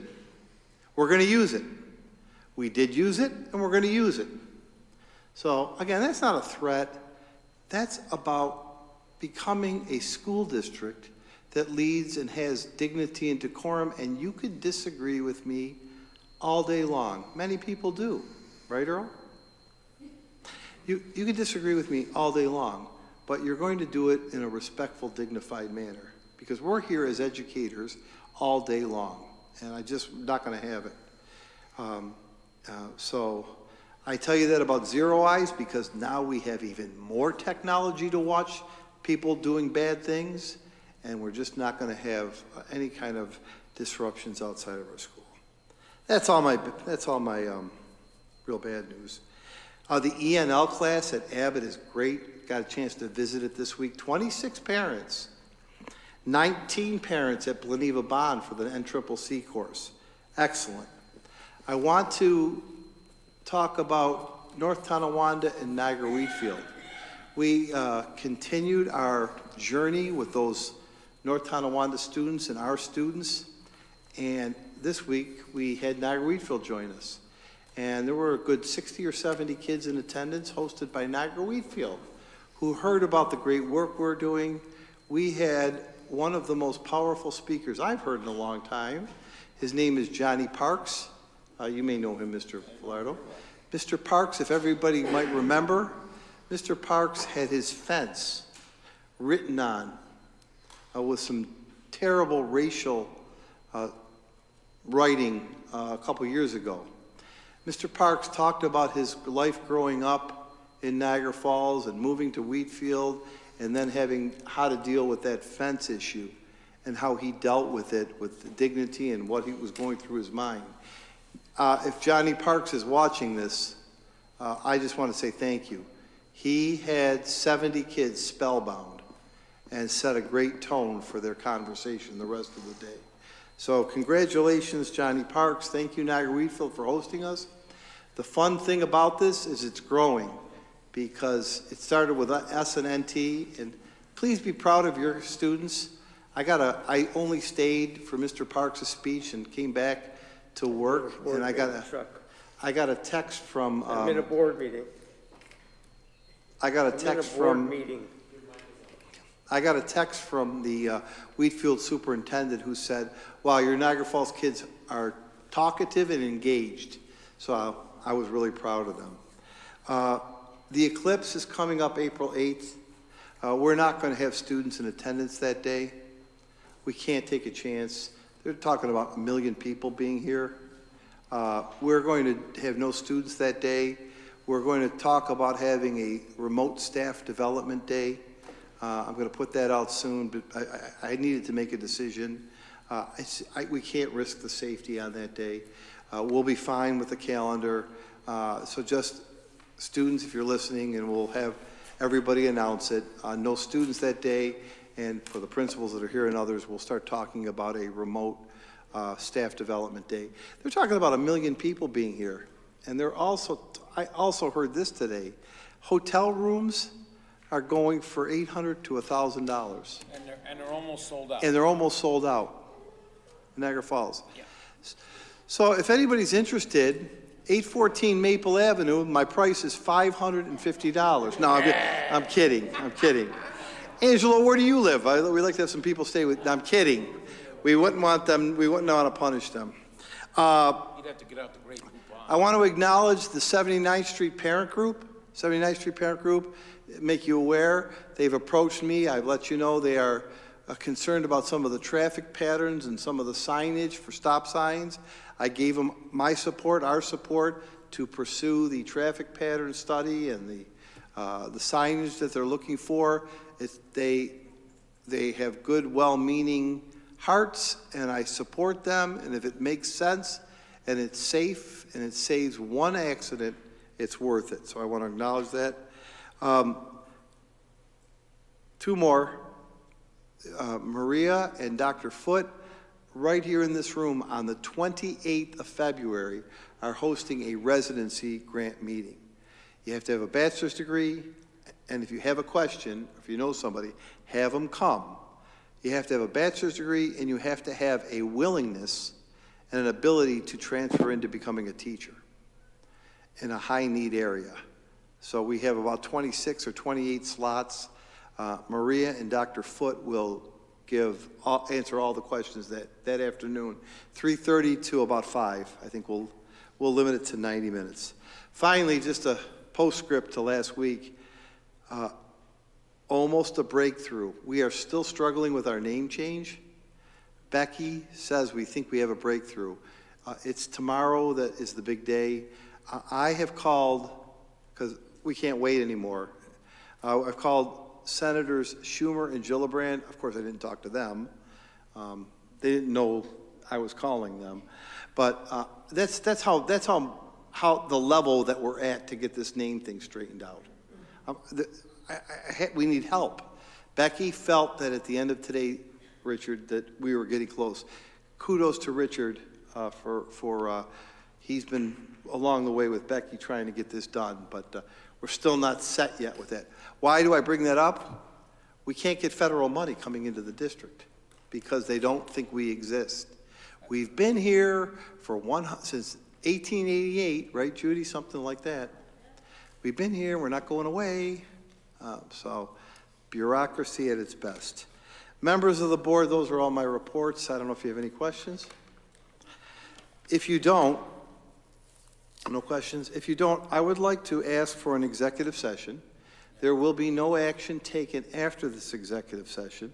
Speaker 3: We're going to use it. We did use it, and we're going to use it. So, again, that's not a threat. That's about becoming a school district that leads and has dignity and decorum, and you could disagree with me all day long. Many people do. Right, Earl? You can disagree with me all day long, but you're going to do it in a respectful, dignified manner, because we're here as educators all day long, and I'm just not going to have it. So I tell you that about Zero Eyes because now we have even more technology to watch people doing bad things, and we're just not going to have any kind of disruptions outside of our school. That's all my real bad news. The ENL class at Abbott is great. Got a chance to visit it this week. 26 parents, 19 parents at Bleneva Bond for the NCCC course. Excellent. I want to talk about North Tonawanda and Niagara Wheatfield. We continued our journey with those North Tonawanda students and our students, and this week we had Niagara Wheatfield join us. And there were a good 60 or 70 kids in attendance hosted by Niagara Wheatfield who heard about the great work we're doing. We had one of the most powerful speakers I've heard in a long time. His name is Johnny Parks. You may know him, Mr. Filardo. Mr. Parks, if everybody might remember, Mr. Parks had his fence written on with some terrible racial writing a couple years ago. Mr. Parks talked about his life growing up in Niagara Falls and moving to Wheatfield and then having how to deal with that fence issue and how he dealt with it with the dignity and what he was going through his mind. If Johnny Parks is watching this, I just want to say thank you. He had 70 kids spellbound and set a great tone for their conversation the rest of the day. So congratulations, Johnny Parks. Thank you, Niagara Wheatfield, for hosting us. The fun thing about this is it's growing because it started with SNNT, and please be proud of your students. I only stayed for Mr. Parks' speech and came back to work, and I got a text from.
Speaker 10: I'm in a board meeting.
Speaker 3: I got a text from. I got a text from the Wheatfield superintendent who said, "Wow, your Niagara Falls kids are talkative and engaged." So I was really proud of them. The eclipse is coming up April 8th. We're not going to have students in attendance that day. We can't take a chance. They're talking about 1 million people being here. We're going to have no students that day. We're going to talk about having a remote staff development day. I'm going to put that out soon, but I needed to make a decision. We can't risk the safety on that day. We'll be fine with the calendar. So just students, if you're listening, and we'll have everybody announce it. No students that day, and for the principals that are here and others, we'll start talking about a remote staff development day. They're talking about 1 million people being here. And they're also, I also heard this today, hotel rooms are going for $800 to $1,000.
Speaker 1: And they're almost sold out.
Speaker 3: And they're almost sold out in Niagara Falls. Yeah. So if anybody's interested, 814 Maple Avenue, my price is $550. No, I'm kidding. I'm kidding. Angelo, where do you live? We like to have some people stay with. No, I'm kidding. We wouldn't want them. We wouldn't want to punish them.
Speaker 1: You'd have to get out the great coupon.
Speaker 3: I want to acknowledge the 79th Street Parent Group. 79th Street Parent Group, make you aware, they've approached me. I've let you know they are concerned about some of the traffic patterns and some of the signage for stop signs. I gave them my support, our support, to pursue the traffic pattern study and the signage that they're looking for. They have good, well-meaning hearts, and I support them. And if it makes sense and it's safe and it saves one accident, it's worth it. So I want to acknowledge that. Two more. Maria and Dr. Foote, right here in this room on the 28th of February, are hosting a residency grant meeting. You have to have a bachelor's degree, and if you have a question, if you know somebody, have them come. You have to have a bachelor's degree, and you have to have a willingness and an ability to transfer into becoming a teacher in a high-need area. So we have about 26 or 28 slots. Maria and Dr. Foote will answer all the questions that afternoon, 3:30 to about 5. I think we'll limit it to 90 minutes. Finally, just a postscript to last week, almost a breakthrough. We are still struggling with our name change. Becky says we think we have a breakthrough. It's tomorrow that is the big day. I have called, because we can't wait anymore, I've called Senators Schumer and Gillibrand. Of course, I didn't talk to them. They didn't know I was calling them. But that's how the level that we're at to get this name thing straightened out. We need help. Becky felt that at the end of today, Richard, that we were getting close. Kudos to Richard for he's been along the way with Becky trying to get this done, but we're still not set yet with that. Why do I bring that up? We can't get federal money coming into the district because they don't think we exist. We've been here for since 1888, right, Judy? Something like that. We've been here. We're not going away. So bureaucracy at its best. Members of the board, those are all my reports. I don't know if you have any questions. If you don't, no questions. If you don't, I would like to ask for an executive session. There will be no action taken after this executive session.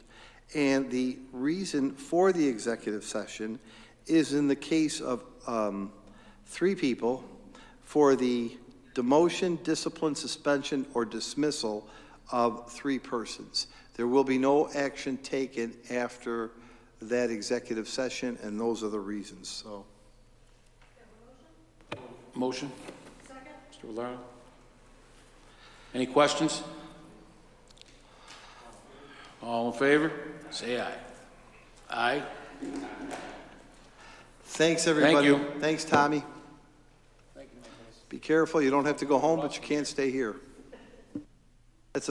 Speaker 3: And the reason for the executive session is in the case of 3 people for the demotion, discipline, suspension, or dismissal of 3 persons. There will be no action taken after that executive session, and those are the reasons. So.
Speaker 1: Motion? Second. Mr. Valero? Any questions? All in favor? Say aye. Aye.
Speaker 3: Thanks, everybody.
Speaker 1: Thank you.
Speaker 3: Thanks, Tommy.
Speaker 1: Thank you, Nicholas.
Speaker 3: Be careful. You don't have to go home, but you can't stay here.